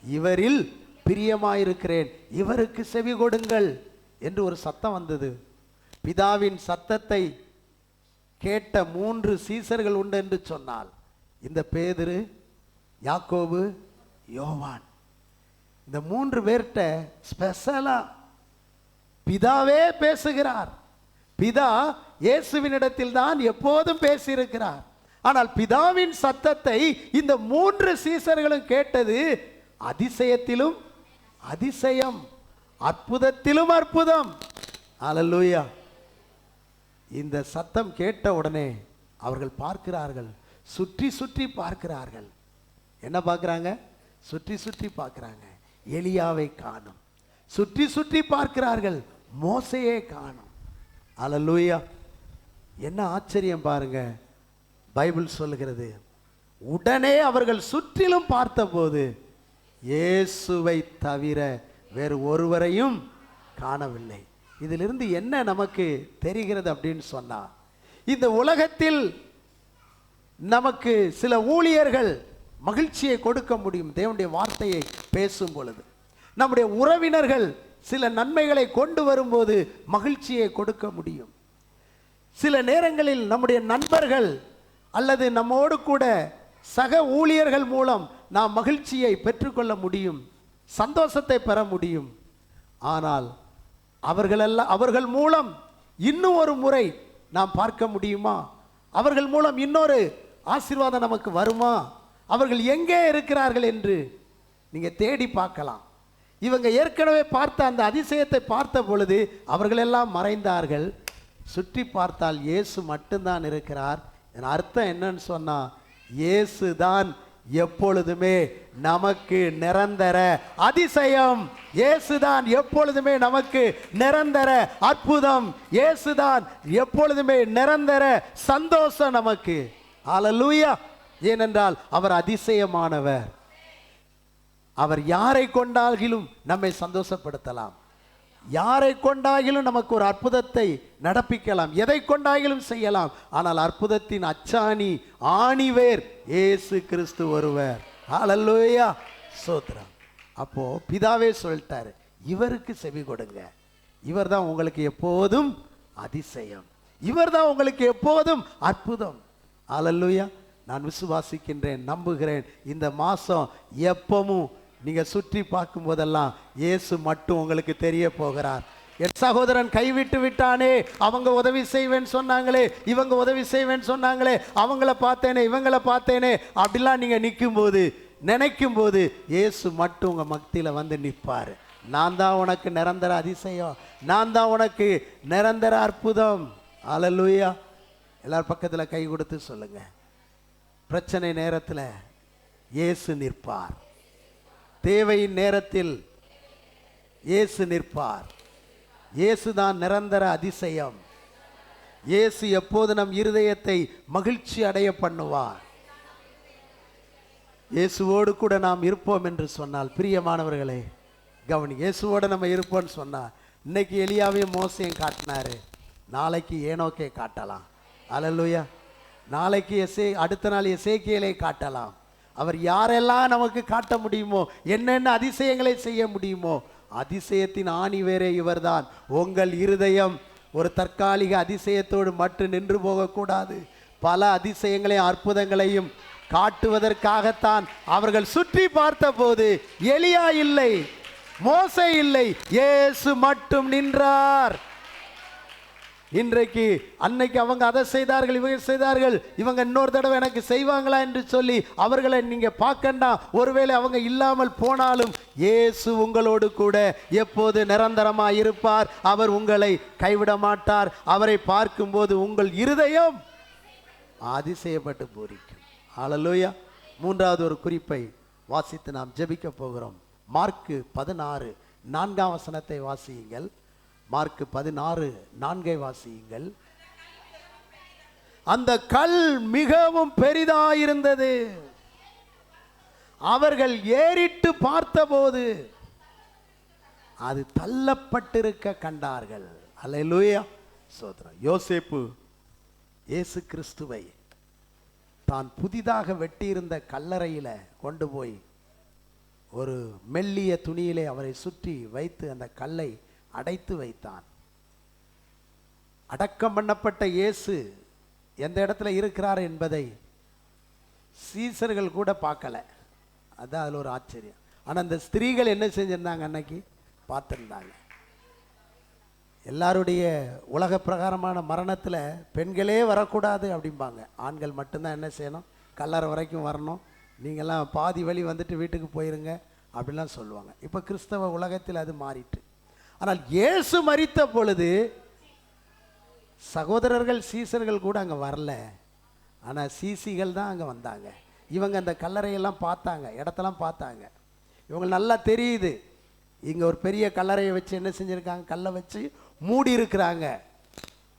இவரில் பிரியமாயிருக்கிறேன், இவருக்கு செவி கொடுங்கள் என்று ஒரு சத்தம் வந்தது. பிதாவின் சத்தத்தை கேட்ட 3 சீசர்கள் உண்டு என்று சொன்னால் இந்த பேதுரு, யாக்கோபு, யோவான், இந்த 3 பேர்கிட்ட ஸ்பெஷலா பிதாவே பேசுகிறார். பிதா இயேசுவினிடத்தில் தான் எப்போதும் பேசியிருக்கிறார். ஆனால் பிதாவின் சத்தத்தை இந்த 3 சீசர்களும் கேட்டது அதிசயத்திலும் அதிசயம், அற்புதத்திலும் அற்புதம். அல்லேலூயா. இந்த சத்தம் கேட்ட உடனே அவர்கள் பார்க்கிறார்கள், சுற்றி சுற்றி பார்க்கிறார்கள். என்ன பார்க்கிறாங்க? சுற்றி சுற்றி பார்க்கிறாங்க. எலியாவை காணும். சுற்றி சுற்றி பார்க்கிறார்கள், மோசேயை காணும். அல்லேலூயா. என்ன ஆச்சரியம் பாருங்க. பைபிள் சொல்லுகிறது, உடனே அவர்கள் சுற்றிலும் பார்த்தபோது இயேசுவை தவிர வேறு ஒருவரையும் காணவில்லை. இதிலிருந்து என்ன நமக்கு தெரிகிறது அப்படின்னு சொன்னா, இந்த உலகத்தில் நமக்கு சில ஊழியர்கள் மகிழ்ச்சியை கொடுக்க முடியும் தேவனுடைய வார்த்தையை பேசும் பொழுது. நம்முடைய உறவினர்கள் சில நன்மைகளை கொண்டு வரும்போது மகிழ்ச்சியை கொடுக்க முடியும். சில நேரங்களில் நம்முடைய நண்பர்கள் அல்லது நம்மோடு கூட சக ஊழியர்கள் மூலம் நாம் மகிழ்ச்சியை பெற்றுக்கொள்ள முடியும், சந்தோஷத்தை பெற முடியும். ஆனால் அவர்கள் மூலம் இன்னும் ஒரு முறை நாம் பார்க்க முடியுமா? அவர்கள் மூலம் இன்னொரு ஆசீர்வாதம் நமக்கு வருமா? அவர்கள் எங்கே இருக்கிறார்கள் என்று நீங்க தேடி பார்க்கலாம். இவங்க ஏற்கனவே பார்த்த அந்த அதிசயத்தை பார்த்த பொழுது அவர்களெல்லாம் மறைந்தார்கள். சுற்றி பார்த்தால் இயேசு மட்டும்தான் இருக்கிறார். என் அர்த்தம் என்னன்னு சொன்னா, இயேசு தான் எப்பொழுதுமே நமக்கு நிரந்தர அதிசயம். இயேசுதான் எப்பொழுதுமே நமக்கு நிரந்தர அற்புதம். இயேசுதான் எப்பொழுதுமே நிரந்தர சந்தோஷம் நமக்கு. ஹல்லேலூயா. ஏனென்றால் அவர் அதிசயமானவர். அவர் யாரை கொண்டாகிலும் நம்மை சந்தோஷப்படுத்தலாம். யாரை கொண்டாகிலும் நமக்கு ஒரு அற்புதத்தை நடப்பிக்கலாம். எதை கொண்டாகிலும் செய்யலாம். ஆனால் அற்புதத்தின் அச்சாணி, ஆணிவேர் இயேசு கிறிஸ்து ஒருவர். ஹல்லேலூயா, ஸ்தோத்திரம். அப்போ பிதாவே சொல்லிட்டாரு, இவருக்கு செவி கொடுங்க. இவர் தான் உங்களுக்கு எப்போதும் அதிசயம். இவர் தான் உங்களுக்கு எப்போதும் அற்புதம். ஹல்லேலூயா. நான் விசுவாசிக்கின்றேன், நம்புகிறேன். இந்த மாசம் எப்பவும் நீங்க சுற்றி பார்க்கும் போதெல்லாம் இயேசு மட்டும் உங்களுக்கு தெரிய போகிறார். என் சகோதரன் கைவிட்டு விட்டானே, அவங்க உதவி செய்வேன்னு சொன்னாங்களே, இவங்க உதவி செய்வேன்னு சொன்னாங்களே, அவங்கள பார்த்தேனே, இவங்கள பார்த்தேனே, அப்படிலாம் நீங்க நிற்கும் போது, நினைக்கும் போது இயேசு மட்டும் உங்க மத்தியில வந்து நிற்பாரு. நான் தான் உனக்கு நிரந்தர அதிசயம், நான் தான் உனக்கு நிரந்தர அற்புதம். ஹல்லேலூயா. எல்லாரும் பக்கத்துல கை கொடுத்து சொல்லுங்க, பிரச்சனை நேரத்தில் இயேசு நிற்பார். தேவையின் நேரத்தில் இயேசு நிற்பார். இயேசு தான் நிரந்தர அதிசயம். இயேசு எப்போது நம் இருதயத்தை மகிழ்ச்சி அடைய பண்ணுவார். இயேசுவோடு கூட நாம் இருப்போம் என்று சொன்னால், பிரியமானவர்களே கவனி, இயேசுவோடு நம்ம இருப்போம்னு சொன்னால், இன்னைக்கு எலியாவையும் மோசையும் காட்டினாரு, நாளைக்கு ஏனோக்கே காட்டலாம். ஹல்லேலூயா. நாளைக்கு அடுத்த நாள் எசேக்கியேலை காட்டலாம். அவர் யாரெல்லாம் நமக்கு காட்ட முடியுமோ, என்னென்ன அதிசயங்களை செய்ய முடியுமோ, அதிசயத்தின் ஆணி வேறே இவர்தான். உங்கள் இருதயம் ஒரு தற்காலிக அதிசயத்தோடு மட்டும் நின்று போகக்கூடாது. பல அதிசயங்களையும் அற்புதங்களையும் காட்டுவதற்காகத்தான் அவர்கள் சுற்றி பார்த்த போது எலியா இல்லை, மோசே இல்லை, இயேசு மட்டும் நின்றார். இன்றைக்கு அன்னைக்கு அவங்க அதை செய்தார்கள், இவங்க செய்தார்கள், இவங்க இன்னொரு தடவை எனக்கு செய்வாங்களா என்று சொல்லி அவர்களை நீங்க பார்க்கண்டா. ஒருவேளை அவங்க இல்லாமல் போனாலும் இயேசு உங்களோடு கூட எப்போது நிரந்தரமாக இருப்பார். அவர் உங்களை கைவிட மாட்டார். அவரை பார்க்கும்போது உங்கள் இருதயம் அதிசயப்பட்டு பூரிக்கும். ஹல்லேலூயா. மூன்றாவது ஒரு குறிப்பை வாசித்து நாம் ஜெபிக்க போகிறோம். மார்க்கு 16:4 வாசியுங்கள். மார்க்கு 16:4 வாசியுங்கள். அந்த கல் மிகவும் பெரிதாயிருந்தது. அவர்கள் ஏறிட்டு பார்த்தபோது அது தள்ளப்பட்டிருக்க கண்டார்கள். அல்லேலூயா, ஸ்தோத்திரம். யோசேப்பு இயேசு கிறிஸ்துவை தான் புதிதாக வெட்டியிருந்த கல்லறையில கொண்டு போய் ஒரு மெல்லிய துணியிலே அவரை சுற்றி வைத்து அந்த கல்லை அடைத்து வைத்தான். அடக்கம் பண்ணப்பட்ட இயேசு எந்த இடத்துல இருக்கிறார் என்பதை சீசர்கள் கூட பார்க்கல. அதான் அதில் ஒரு ஆச்சரியம். ஆனால் அந்த ஸ்திரீகள் என்ன செஞ்சிருந்தாங்க, அன்னைக்கு பார்த்துருந்தாங்க. எல்லாருடைய உலக பிரகாரமான மரணத்தில் பெண்களே வரக்கூடாது அப்படிம்பாங்க. ஆண்கள் மட்டும்தான் என்ன செய்யணும், கல்லறை வரைக்கும் வரணும், நீங்கள்லாம் பாதி வழி வந்துட்டு வீட்டுக்கு போயிருங்க அப்படிலாம் சொல்லுவாங்க. இப்போ கிறிஸ்தவ உலகத்தில் அது மாறிட்டு. ஆனால் இயேசு மரித்த பொழுது சகோதரர்கள் சீசர்கள் கூட அங்கே வரல, ஆனால் சீசிகள் தான் அங்கே வந்தாங்க. இவங்க அந்த கல்லறையெல்லாம் பார்த்தாங்க, இடத்தெல்லாம் பார்த்தாங்க. இவங்க நல்லா தெரியுது, இங்கே ஒரு பெரிய கல்லறையை வச்சு என்ன செஞ்சுருக்காங்க, கல்லை வச்சு மூடி இருக்கிறாங்க.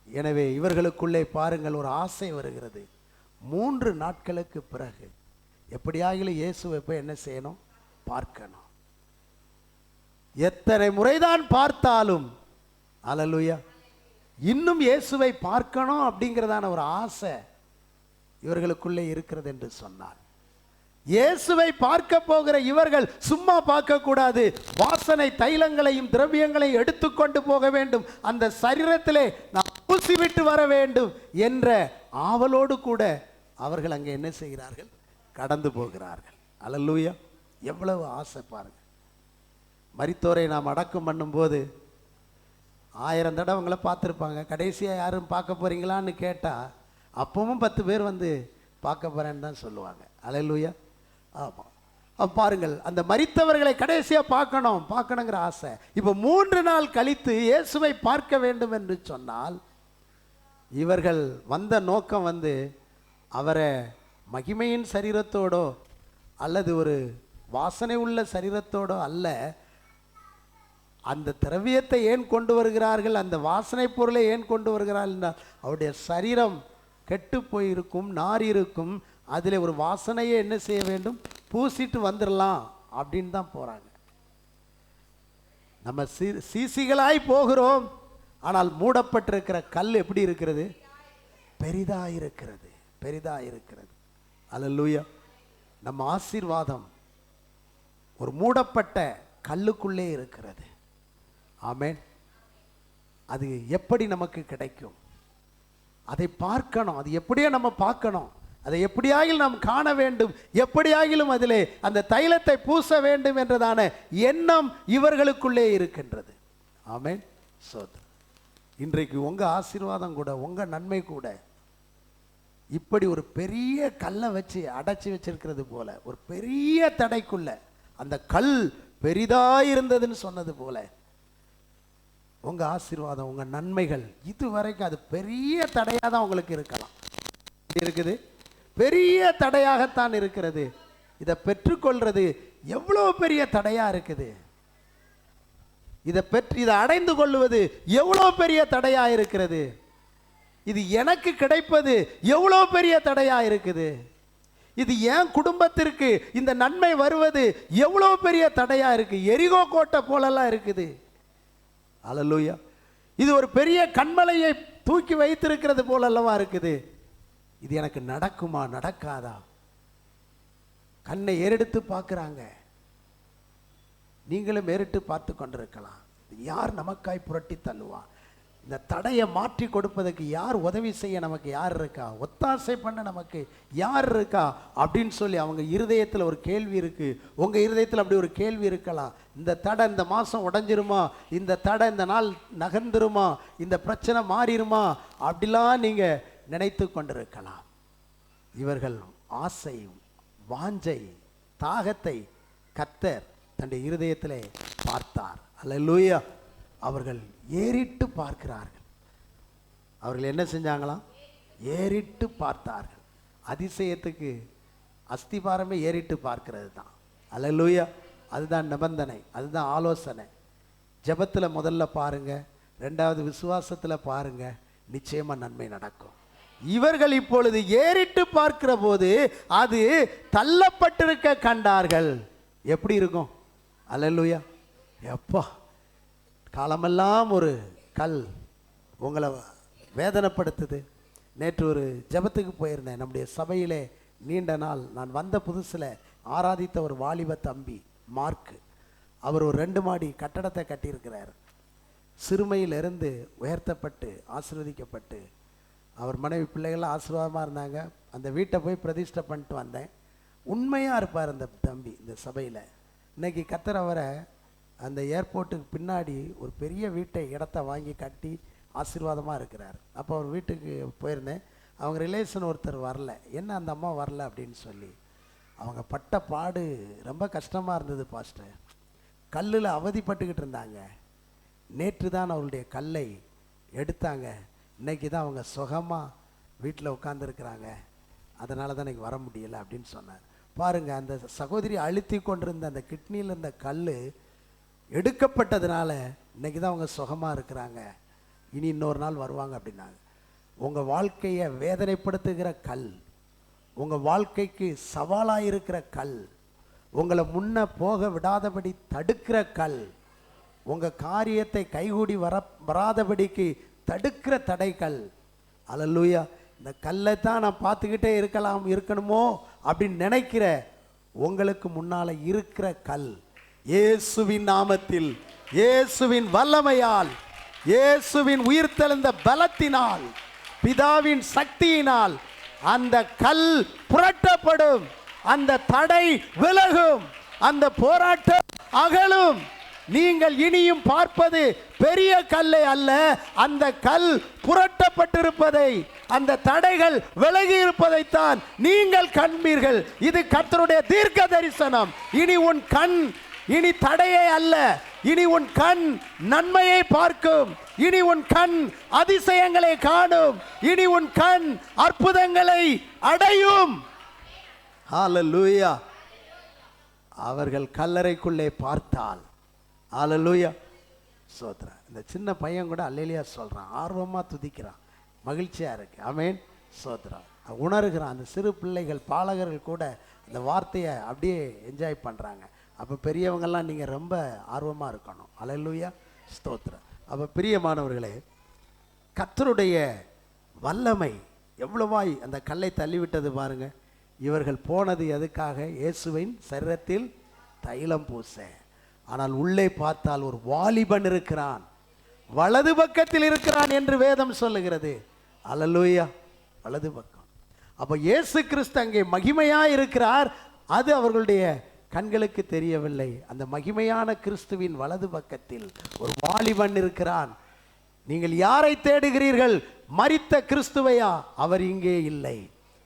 எனவே இவர்களுக்குள்ளே பாருங்கள் ஒரு ஆசை வருகிறது. 3 நாட்களுக்கு பிறகு எப்படியாகிலும் இயேசுவை போய் என்ன செய்யணும், பார்க்கணும். எத்தனை முறைதான் பார்த்தாலும் அல்லேலூயா இன்னும் இயேசுவை பார்க்கணும் அப்படிங்கிறதான ஒரு ஆசை இவர்களுக்குள்ளே இருக்கிறது என்று சொன்னார். இயேசுவை பார்க்க போகிற இவர்கள் சும்மா பார்க்க கூடாது, வாசனை தைலங்களையும் திரவியங்களையும் எடுத்துக்கொண்டு போக வேண்டும், அந்த சரீரத்திலே நாம் பூசிவிட்டு வர வேண்டும் என்ற ஆவலோடு கூட அவர்கள் அங்கே என்ன செய்கிறார்கள், கடந்து போகிறார்கள். அல்லேலூயா, எவ்வளவு ஆசை பாருங்க. மரித்தோரை நாம் அடக்கம் பண்ணும்போது 1000 தடவை அவங்கள பார்த்துருப்பாங்க. கடைசியாக யாரும் பார்க்க போறீங்களான்னு கேட்டால் அப்பவும் 10 பேர் வந்து பார்க்க போறேன்னு தான் சொல்லுவாங்க. அல்லேலூயா. ஆமாம். பாருங்கள், அந்த மரித்தவர்களை கடைசியாக பார்க்கணுங்கிற ஆசை. இப்போ 3 நாள் கழித்து இயேசுவை பார்க்க வேண்டும் என்று சொன்னால், இவர்கள் வந்த நோக்கம் வந்து அவரை மகிமையின் சரீரத்தோடோ அல்லது ஒரு வாசனை உள்ள சரீரத்தோடோ அல்ல. அந்த திரவியத்தை ஏன் கொண்டு வருகிறார்கள், அந்த வாசனை பொருளை ஏன் கொண்டு வருகிறார்கள் என்றால், அவருடைய சரீரம் கெட்டு போயிருக்கும், நார் இருக்கும், அதில் ஒரு வாசனையை என்ன செய்ய வேண்டும், பூசிட்டு வந்துடலாம் அப்படின்னு தான் போகிறாங்க. நம்ம சீசிகளாய் போகிறோம், ஆனால் மூடப்பட்டிருக்கிற கல் எப்படி இருக்கிறது, பெரிதாக இருக்கிறது, பெரிதாக இருக்கிறது. அல்லேலூயா. நம்ம ஆசீர்வாதம் ஒரு மூடப்பட்ட கல்லுக்குள்ளே இருக்கிறது. ஆமென். அது எப்படி நமக்கு கிடைக்கும், அதை பார்க்கணும். அது எப்படியோ நம்ம பார்க்கணும். அதை எப்படியாகிலும் நாம் காண வேண்டும், எப்படியாகிலும் அதிலே அந்த தைலத்தை பூச வேண்டும் என்றதான எண்ணம் இவர்களுக்குள்ளே இருக்கின்றது. ஆமென். சோதர், இன்றைக்கு உங்கள் ஆசீர்வாதம் கூட, உங்கள் நன்மை கூட இப்படி ஒரு பெரிய கல்லை வச்சு அடைச்சி வச்சிருக்கிறது போல, ஒரு பெரிய தடைக்குள்ள அந்த கல் பெரிதாக இருந்ததுன்னு சொன்னது போல, உங்கள் ஆசீர்வாதம், உங்கள் நன்மைகள் இதுவரைக்கும் அது பெரிய தடையாக தான் உங்களுக்கு இருக்கலாம். இருக்குது, பெரிய தடையாகத்தான் இருக்கிறது. இதை பெற்றுக்கொள்றது எவ்வளோ பெரிய தடையாக இருக்குது. இதை அடைந்து கொள்வது எவ்வளோ பெரிய தடையாக இருக்கிறது. இது எனக்கு கிடைப்பது எவ்வளோ பெரிய தடையாக இருக்குது. இது என் குடும்பத்திற்கு இந்த நன்மை வருவது எவ்வளோ பெரிய தடையாக இருக்கு. எரிகோ கோட்டை போலெல்லாம் இருக்குது. அல்லேலூயா. இது ஒரு பெரிய கண்மலையை தூக்கி வைத்திருக்கிறது போல அல்லவா இருக்குது. இது எனக்கு நடக்குமா நடக்காதா, கண்ணை ஏறெடுத்து பார்க்குறாங்க. நீங்களும் ஏறிட்டு பார்த்து கொண்டிருக்கலாம். யார் நமக்காய் புரட்டி தள்ளுவான், இந்த தடையை மாற்றி கொடுப்பதற்கு யார் உதவி செய்ய நமக்கு யார் இருக்கா, ஒத்தாசை பண்ண நமக்கு யார் இருக்கா அப்படின்னு சொல்லி அவங்க இருதயத்தில் ஒரு கேள்வி இருக்கு. உங்க இருதயத்தில் அப்படி ஒரு கேள்வி இருக்கலாம். இந்த தடை இந்த மாதம் உடைஞ்சிருமா, இந்த தடை இந்த நாள் நகர்ந்துருமா, இந்த பிரச்சனை மாறிடுமா, அப்படிலாம் நீங்க நினைத்து கொண்டிருக்கலாம். இவர்கள் ஆசை, வாஞ்சை, தாகத்தை கர்த்தர் தன்னுடைய இருதயத்திலே பார்த்தார். அல்லேலூயா. அவர்கள் ஏறிட்டு பார்க்கிறார்கள். அவர்கள் என்ன செஞ்சாங்களாம், ஏறிட்டு பார்த்தார்கள். அதிசயத்துக்கு அஸ்திபாரமே ஏறிட்டு பார்க்கிறது தான். அல்லேலூயா. அதுதான் நிபந்தனை, அதுதான் ஆலோசனை. ஜெபத்தில் முதல்ல பாருங்க, ரெண்டாவது விசுவாசத்தில் பாருங்க, நிச்சயமா நன்மை நடக்கும். இவர்கள் இப்பொழுது ஏறிட்டு பார்க்கிற போது அது தள்ளப்பட்டிருக்க கண்டார்கள். எப்படி இருக்கும். அல்லேலூயா. எப்பா, காலமெல்லாம் ஒரு கல் உங்களை வேதனைப்படுத்துது. நேற்று ஒரு ஜெபத்துக்கு போயிருந்தேன். நம்முடைய சபையிலே நீண்ட நாள் நான் வந்த புதுசில் ஆராதித்த ஒரு வாலிப தம்பி மார்க்கு. அவர் ஒரு 2 மாடி கட்டடத்தை கட்டியிருக்கிறார். சிறுமையிலிருந்து உயர்த்தப்பட்டு ஆசீர்வதிக்கப்பட்டு அவர் மனைவி பிள்ளைகள்லாம் ஆசீர்வாதமாக இருந்தாங்க. அந்த வீட்டை போய் பிரதிஷ்டை பண்ணிட்டு வந்தேன். உண்மையாக இருப்பார் அந்த தம்பி இந்த சபையில். இன்னைக்கு கர்த்தர் அவரை அந்த ஏர்போர்ட்டுக்கு பின்னாடி ஒரு பெரிய இடத்த வாங்கி கட்டி ஆசீர்வாதமாக இருக்கிறார். அப்போ அவர் வீட்டுக்கு போயிருந்தேன். அவங்க ரிலேஷன் ஒருத்தர் வரல. என்ன அந்த அம்மா வரல அப்படின்னு சொல்லி அவங்க பட்ட பாடு ரொம்ப கஷ்டமாக இருந்தது பாஸ்டர். கல்லில் அவதிப்பட்டுக்கிட்டு இருந்தாங்க. நேற்று தான் அவருடைய கல்லை எடுத்தாங்க. இன்னைக்கு தான் அவங்க சுகமாக வீட்டில் உட்காந்துருக்குறாங்க. அதனால தான் இன்னைக்கு வர முடியலை அப்படின்னு சொன்னார். பாருங்கள், அந்த சகோதரி அழுத்தி கொண்டிருந்த அந்த கிட்னியில் இருந்த கல் எடுக்கப்பட்டதுனால இன்னைக்கு தான் அவங்க சுகமாக இருக்கிறாங்க. இனி இன்னொரு நாள் வருவாங்க அப்படின்னாங்க. உங்கள் வாழ்க்கையை வேதனைப்படுத்துகிற கல், உங்கள் வாழ்க்கைக்கு சவாலாக இருக்கிற கல், உங்களை முன்ன போக விடாதபடி தடுக்கிற கல், உங்கள் காரியத்தை கைகூடி வராதபடிக்கு தடுக்கிற தடைகள். அல்லேலூயா. இந்த கல்லை தான் நான் பார்த்துக்கிட்டே இருக்கணுமோ அப்படின்னு நினைக்கிற உங்களுக்கு முன்னால் இருக்கிற கல் இயேசுவின் நாமத்தில், இயேசுவின் வல்லமையால், இயேசுவின் உயிர்த்தெழுந்த பலத்தினால், பிதாவின் சக்தியினால் அந்த கல் புரட்டப்படும். அந்த தடை விலகும். அந்த போராட்டம் அகலும். நீங்கள் இனியும் பார்ப்பது பெரிய கல்லை அல்ல, அந்த கல் புரட்டப்பட்டிருப்பதை, அந்த தடைகள் விலகி இருப்பதைத்தான் நீங்கள் காண்பீர்கள். இது கர்த்தருடைய தீர்க்க தரிசனம். இனி உன் கண் இனி தடையை அல்ல, இனி உன் கண் நன்மையை பார்க்கும், இனி உன் கண் அதிசயங்களை காணும், இனி உன் கண் அற்புதங்களை அடையும். ஹல்லேலூயா. அவர்கள் கல்லறைக்குள்ளே பார்த்தால், ஹல்லேலூயா, ஸ்தோத்திரம். இந்த சின்ன பையன் கூட அல்லேலூயா சொல்றான், ஆர்வமா துதிக்கிறான், மகிழ்ச்சியா இருக்கு. ஆமென், ஸ்தோத்திரம். உணர்கிறான். அந்த சிறு பிள்ளைகள் பாலகர்கள் கூட இந்த வார்த்தையை அப்படியே என்ஜாய் பண்றாங்க. அப்போ பெரியவங்கெல்லாம் நீங்கள் ரொம்ப ஆர்வமாக இருக்கணும். அல்லேலூயா, ஸ்தோத்திரம். அப்போ பிரியமானவர்களே, கர்த்தருடைய வல்லமை எவ்வளவாய் அந்த கல்லை தள்ளிவிட்டது பாருங்க. இவர்கள் போனது எதுக்காக? இயேசுவின் சரீரத்தில் தைலம் பூச. ஆனால் உள்ளே பார்த்தால் ஒரு வாலிபன் இருக்கிறான், வலது பக்கத்தில் இருக்கிறான் என்று வேதம் சொல்லுகிறது. அல்லேலூயா, வலது பக்கம். அப்போ இயேசு கிறிஸ்து அங்கே மகிமையாக இருக்கிறார். அது அவர்களுடைய கண்களுக்கு தெரியவில்லை. அந்த மகிமையான கிறிஸ்துவின் வலது பக்கத்தில் ஒரு வாலிபன் இருக்கிறான். நீங்கள் யாரை தேடுகிறீர்கள்? மரித்த கிறிஸ்துவையா? அவர் இங்கே இல்லை,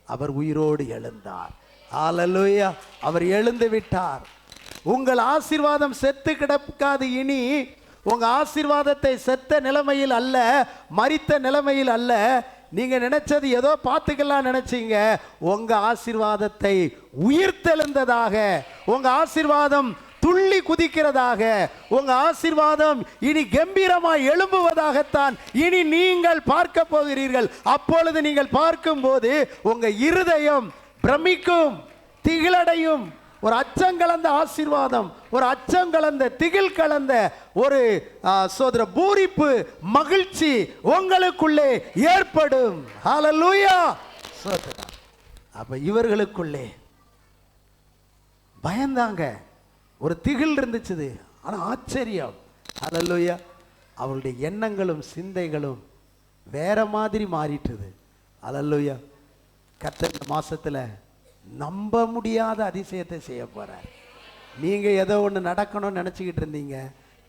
அவர் உயிரோடு எழுந்தார். ஹல்லேலூயா, அவர் எழுந்து விட்டார். உங்கள் ஆசீர்வாதம் செத்து கிடக்காது. இனி உங்க ஆசீர்வாதத்தை செத்த நிலைமையில் அல்ல, மரித்த நிலைமையில் அல்ல. நீங்க நினைச்சது ஏதோ பார்த்துக்கலாம் நினைச்சீங்க. உங்க ஆசீர்வாதத்தை உயிர்த்தெழுந்ததாக, உங்க ஆசீர்வாதம் துள்ளி குதிக்கிறதாக, உங்க ஆசீர்வாதம் இனி கம்பீரமாய் எழும்புவதாகத்தான் இனி நீங்கள் பார்க்க போகிறீர்கள். அப்பொழுது நீங்கள் பார்க்கும்போது உங்க இருதயம் பிரமிக்கும், திகிலடையும். ஒரு அச்சம் கலந்த ஆசீர்வாதம், ஒரு அச்சம் கலந்த திகில் கலந்த ஒரு சோதர பூரிப்பு, மகிழ்ச்சி உங்களுக்குள்ளே ஏற்படும். ஹல்லேலூயா. அப்ப இவர்களுக்குள்ளே பயந்தாங்க, ஒரு திகில் இருந்துச்சு. ஆனா ஆச்சரியம், ஹல்லேலூயா, அவருடைய எண்ணங்களும் சிந்தைகளும் வேற மாதிரி மாறிட்டுது. ஹல்லேலூயா. கர்த்தர் மாசத்துல நம்ப முடியாத அதிசயத்தை செய்ய போறார். நீங்க ஏதோ ஒன்று நடக்கணும்னு நினைச்சுக்கிட்டு இருந்தீங்க,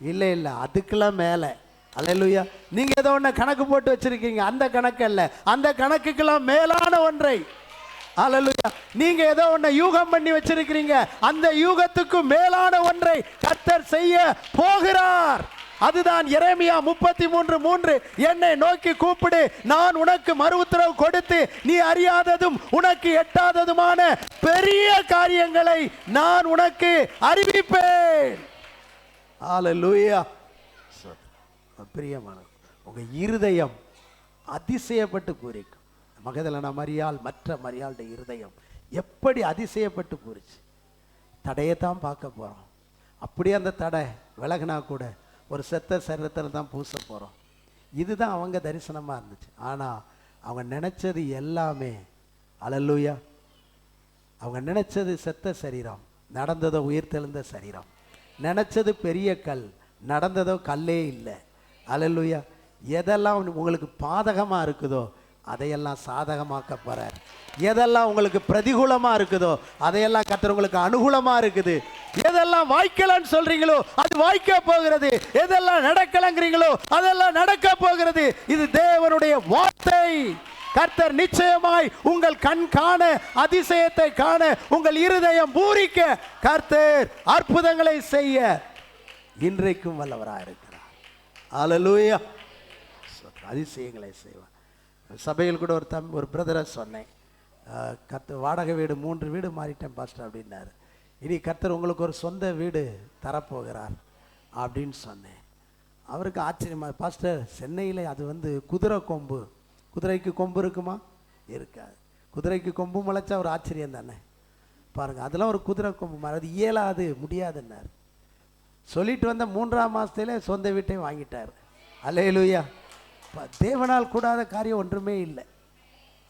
இல்லை இல்லை, அதுக்கெல்லாம் மேலே. அல்லேலூயா. நீங்க ஏதோ ஒன்று கணக்கு போட்டு வச்சிருக்கீங்க, அந்த கணக்கு அல்ல, அந்த கணக்குக்கெல்லாம் மேலான ஒன்றை. அல்லேலூயா. நீங்க ஏதோ ஒன்று யூகம் பண்ணி வச்சிருக்கிறீங்க, அந்த யூகத்துக்கும் மேலான ஒன்றை கர்த்தர் செய்ய போகிறார். அதுதான் எரேமியா 33:3, என்னை நோக்கி கூப்பிடு, நான் உனக்கு மறு உத்தரவு கொடுத்து நீ அறியாததும் உனக்கு எட்டாததுமான பெரிய காரியங்களை நான் உனக்கு அறிவிப்பேன். ஹல்லேலூயா. பிரியமான உங்க இருதயம் அதிசயப்பட்டு பூரிக்கும். மகதலேனா மரியாள், மற்ற மரியாளுடைய இருதயம் எப்படி அதிசயப்பட்டு பூரிச்சு. தடையத்தான் பார்க்க போறோம். அப்படியே அந்த தடை விலகினா கூட ஒரு செத்த சரீரத்தில் தான் பூச போகிறோம். இதுதான் அவங்க தரிசனமாக இருந்துச்சு. ஆனால் அவங்க நினச்சது எல்லாமே, அல்லேலூயா, அவங்க நினச்சது செத்த சரீரம், நடந்ததோ உயிர்த்தெழுந்த சரீரம். நினச்சது பெரிய கல், நடந்ததோ கல்லே இல்லை. அல்லேலூயா. எதெல்லாம் உங்களுக்கு பாதகமாக இருக்குதோ அதையெல்லாம் சாதகமாக்க போறார். எதெல்லாம் உங்களுக்கு பிரதிகூலமா இருக்குதோ அதையெல்லாம் கர்த்தர் உங்களுக்கு அனுகூலமா இருக்குது. எதெல்லாம் வாய்க்கலன்னு சொல்றீங்களோ அது வாய்க்க போகிறது. எதெல்லாம் நடக்கலங்கிறீங்களோ அதெல்லாம் நடக்க போகிறது. இது தேவனுடைய வார்த்தை. கர்த்தர் நிச்சயமாய் உங்கள் கண் காண, அதிசயத்தை காண, உங்கள் இருதயம் பூரிக்க கர்த்தர் அற்புதங்களை செய்ய இன்றைக்கும் வல்லவராக இருக்கிறார். அல்லேலூயா. அதிசயங்களை செய்வார். சபையில் கூட ஒரு பிரதரை சொன்னேன், வாடகை வீடு 3 வீடு மாறிட்டேன் பாஸ்டர் அப்படின்னாரு. இனி கர்த்தர் உங்களுக்கு ஒரு சொந்த வீடு தரப்போகிறார் அப்படின்னு சொன்னேன். அவருக்கு ஆச்சரியமா, பாஸ்டர் சென்னையில் அது குதிரை கொம்பு, குதிரைக்கு கொம்பு இருக்குமா? இருக்காது. குதிரைக்கு கொம்பு முளைச்சா ஒரு ஆச்சரியம் தானே பாருங்க. அதெல்லாம் ஒரு குதிரை கொம்பு மாதிரி, அது இயலாது, முடியாதுன்னார். சொல்லிட்டு வந்த 3ஆம் மாதத்திலே சொந்த வீட்டையும் வாங்கிட்டார். அல்லேலூயா. தேவனால் கூடாத காரியம் ஒன்றுமே இல்லை.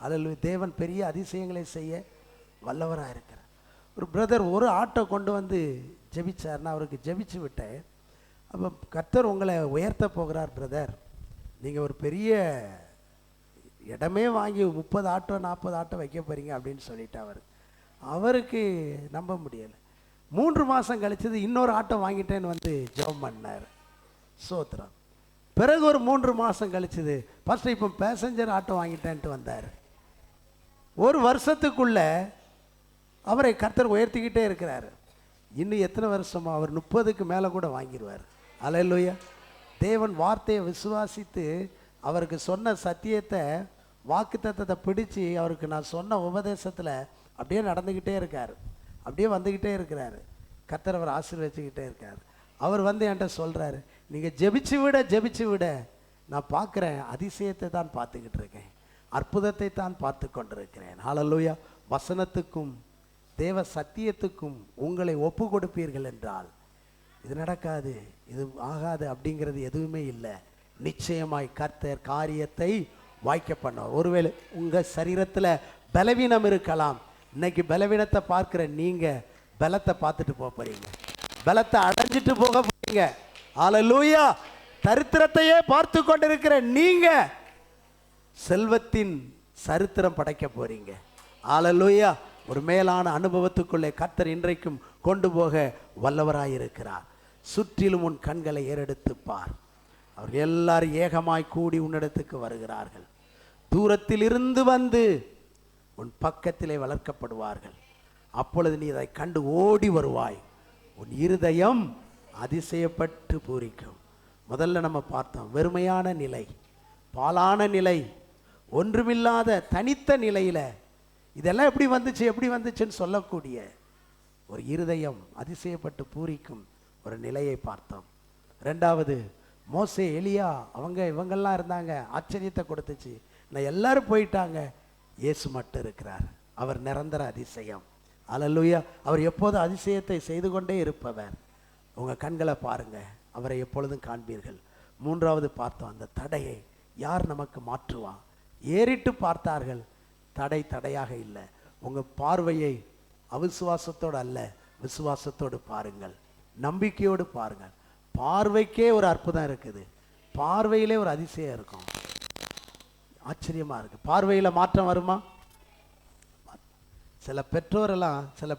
அல்லேலூயா. தேவன் பெரிய அதிசயங்களை செய்ய வல்லவராக இருக்கிறார். ஒரு பிரதர் ஒரு ஆட்டோ கொண்டு வந்து ஜெபிச்சார். நான் அவருக்கு ஜெபிச்சு விட்டேன். அப்போ கர்த்தர் உங்களை உயர்த்த போகிறார் பிரதர், நீங்கள் ஒரு பெரிய இடமே வாங்கி 30 ஆட்டோ 40 ஆட்டோ வைக்க போகிறீங்க அப்படின்னு சொல்லிட்டு அவருக்கு நம்ப முடியலை. 3 மாதம் கழிச்சது இன்னொரு ஆட்டோ வாங்கிட்டேன்னு வந்து ஜெபம் பண்ணார். சோத்திரம். பிறகு ஒரு 3 மாதம் கழிச்சது ஃபஸ்ட்டு இப்போ பேசஞ்சர் ஆட்டோ வாங்கிட்டேன்ட்டு வந்தார். ஒரு வருஷத்துக்குள்ள அவரை கர்த்தர் உயர்த்திக்கிட்டே இருக்கிறார். இன்னும் எத்தனை வருஷமா? அவர் 30க்கு மேலே கூட வாங்கிடுவார். அல்லேலூயா. தேவன் வார்த்தையை விசுவாசித்து அவருக்கு சொன்ன சத்தியத்தை வாக்குத்தத்தத்தை பிடிச்சு அவருக்கு நான் சொன்ன உபதேசத்தில் அப்படியே நடந்துக்கிட்டே இருக்கார். அப்படியே வந்துக்கிட்டே இருக்கிறார். கர்த்தர் அவர் ஆசீர்வதிச்சுக்கிட்டே இருக்கார். அவர் வந்து என்கிட்ட சொல்கிறாரு, நீங்கள் ஜெபிச்சு விட நான் பார்க்குறேன், அதிசயத்தை தான் பார்த்துக்கிட்டு இருக்கேன், அற்புதத்தை தான் பார்த்து கொண்டிருக்கிறேன். ஹல்லேலூயா. வசனத்துக்கும் தேவ சத்தியத்துக்கும் உங்களை ஒப்பு கொடுப்பீர்கள் என்றால் இது நடக்காது, இது ஆகாது அப்படிங்கிறது எதுவுமே இல்லை. நிச்சயமாய் கர்த்தர் காரியத்தை வாய்க்க பண்ணார். ஒருவேளை உங்கள் சரீரத்தில் பலவீனம் இருக்கலாம். இன்னைக்கு பலவீனத்தை பார்க்குற நீங்கள் பலத்தை பார்த்துட்டு போகிறீங்க, பலத்தை அடைஞ்சிட்டு போக போறீங்க. ஹல்லேலூயா. தரித்திரத்தையே பார்த்து கொண்டிருக்கிற நீங்கள் செல்வத்தின் சரித்திரம் படைக்க போறீங்க. ஹல்லேலூயா. ஒரு மேலான அனுபவத்துக்குள்ளே கர்த்தர் இன்றைக்கும் கொண்டு போக வல்லவராயிருக்கிறார். சுற்றிலும் உன் கண்களை ஏறெடுத்து பார். அவர்கள் எல்லாரும் ஏகமாய் கூடி உன்னிடத்துக்கு வருகிறார்கள். தூரத்தில் இருந்து வந்து உன் பக்கத்திலே வளர்க்கப்படுவார்கள். அப்பொழுது நீ அதை கண்டு ஓடி வருவாய். உன் இருதயம் அதிசயப்பட்டு பூரிக்கும். முதல்ல நம்ம பார்த்தோம் வெறுமையான நிலை, பாலான நிலை, ஒன்றுமில்லாத தனித்த நிலையில் இதெல்லாம் எப்படி வந்துச்சுன்னு சொல்லக்கூடிய ஒரு இருதயம் அதிசயப்பட்டு பூரிக்கும் ஒரு நிலையை பார்த்தோம். ரெண்டாவது, மோசே, எலியா, இவங்கெல்லாம் இருந்தாங்க, ஆச்சரியத்தை கொடுத்துச்சு. நான் எல்லாரும் போயிட்டாங்க, இயேசு மட்டும் இருக்கிறார். அவர் நிரந்தர அதிசயம். அல்லேலூயா. அவர் எப்போதும் அதிசயத்தை செய்து கொண்டே இருப்பவர். உங்கள் கண்களை பாருங்க, அவரை எப்பொழுதும் காண்பீர்கள். மூன்றாவது பார்த்தோம், அந்த தடையை யார் நமக்கு மாற்றுவான்? ஏறிட்டு பார்த்தார்கள், தடையாக இல்லை. உங்கள் பார்வையை அவிசுவாசத்தோடு அல்ல, விசுவாசத்தோடு பாருங்கள், நம்பிக்கையோடு பாருங்கள். பார்வைக்கே ஒரு அற்புதம் இருக்குது, பார்வையிலே ஒரு அதிசயம் இருக்கும். ஆச்சரியமாக இருக்குது. பார்வையில் மாற்றம் வருமா? சில பெற்றோரெல்லாம், சில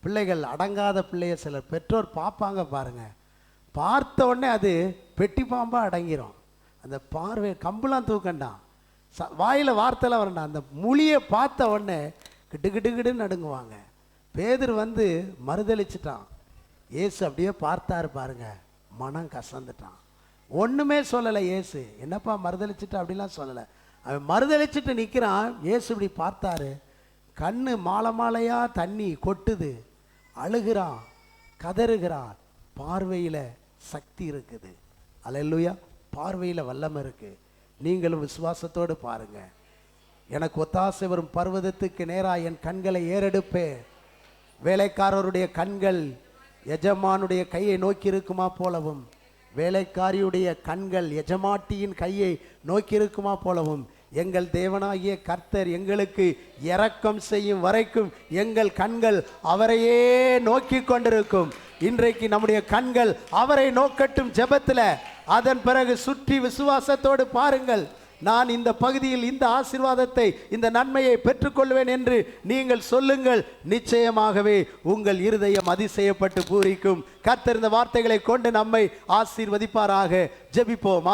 பிள்ளைகள் அடங்காத பிள்ளைய சில பெற்றோர் பார்ப்பாங்க பாருங்க, பார்த்த உடனே அது பெட்டி பாம்பாக அடங்கிரும். அந்த பார்வை கம்புலாம் தூக்கண்டாம், வாயில் வார்த்தைலாம் வரண்டாம், அந்த மொழியை பார்த்த உடனே கிடுன்னு நடுங்குவாங்க. பேதுரு வந்து மறுதளிச்சிட்டான். இயேசு அப்படியே பார்த்தாரு பாருங்க, மனம் கசந்துட்டான். ஒன்றுமே சொல்லலை இயேசு. என்னப்பா மறுதளிச்சுட்டு அப்படிலாம் சொல்லலை. அவன் மறுதளிச்சுட்டு நிற்கிறான். இயேசு இப்படி பார்த்தாரு, கண்ணு மாலையாக தண்ணி கொட்டுது, அழுகிறான், கதறுகிறான். பார்வையில் சக்தி இருக்குது. அல்லேலூயா. பார்வையில் வல்லமை இருக்குது. நீங்களும் விசுவாசத்தோடு பாருங்க. எனக்கு ஒத்தாசை வரும் பர்வதத்துக்கு நேராக என் கண்களை ஏறெடுப்பேன். வேலைக்காரருடைய கண்கள் எஜமானுடைய கையை நோக்கி இருக்குமா போலவும், வேலைக்காரியுடைய கண்கள் எஜமாட்டியின் கையை நோக்கி இருக்குமா போலவும், எங்கள் தேவனாகிய கர்த்தர் எங்களுக்கு இரக்கம் செய்யும் வரைக்கும் எங்கள் கண்கள் அவரையே நோக்கி கொண்டிருக்கும். இன்றைக்கு நம்முடைய கண்கள் அவரை நோக்கட்டும் ஜெபத்தில். அதன் பிறகு சுற்றி விசுவாசத்தோடு பாருங்கள். நான் இந்த பகுதியில் இந்த ஆசீர்வாதத்தை, இந்த நன்மையை பெற்றுக்கொள்வேன் என்று நீங்கள் சொல்லுங்கள். நிச்சயமாகவே உங்கள் இருதயம் அதிசயப்பட்டு பூரிக்கும். கர்த்தர் இந்த வார்த்தைகளை கொண்டு நம்மை ஆசீர்வதிப்பாராக. ஜெபிப்போம்.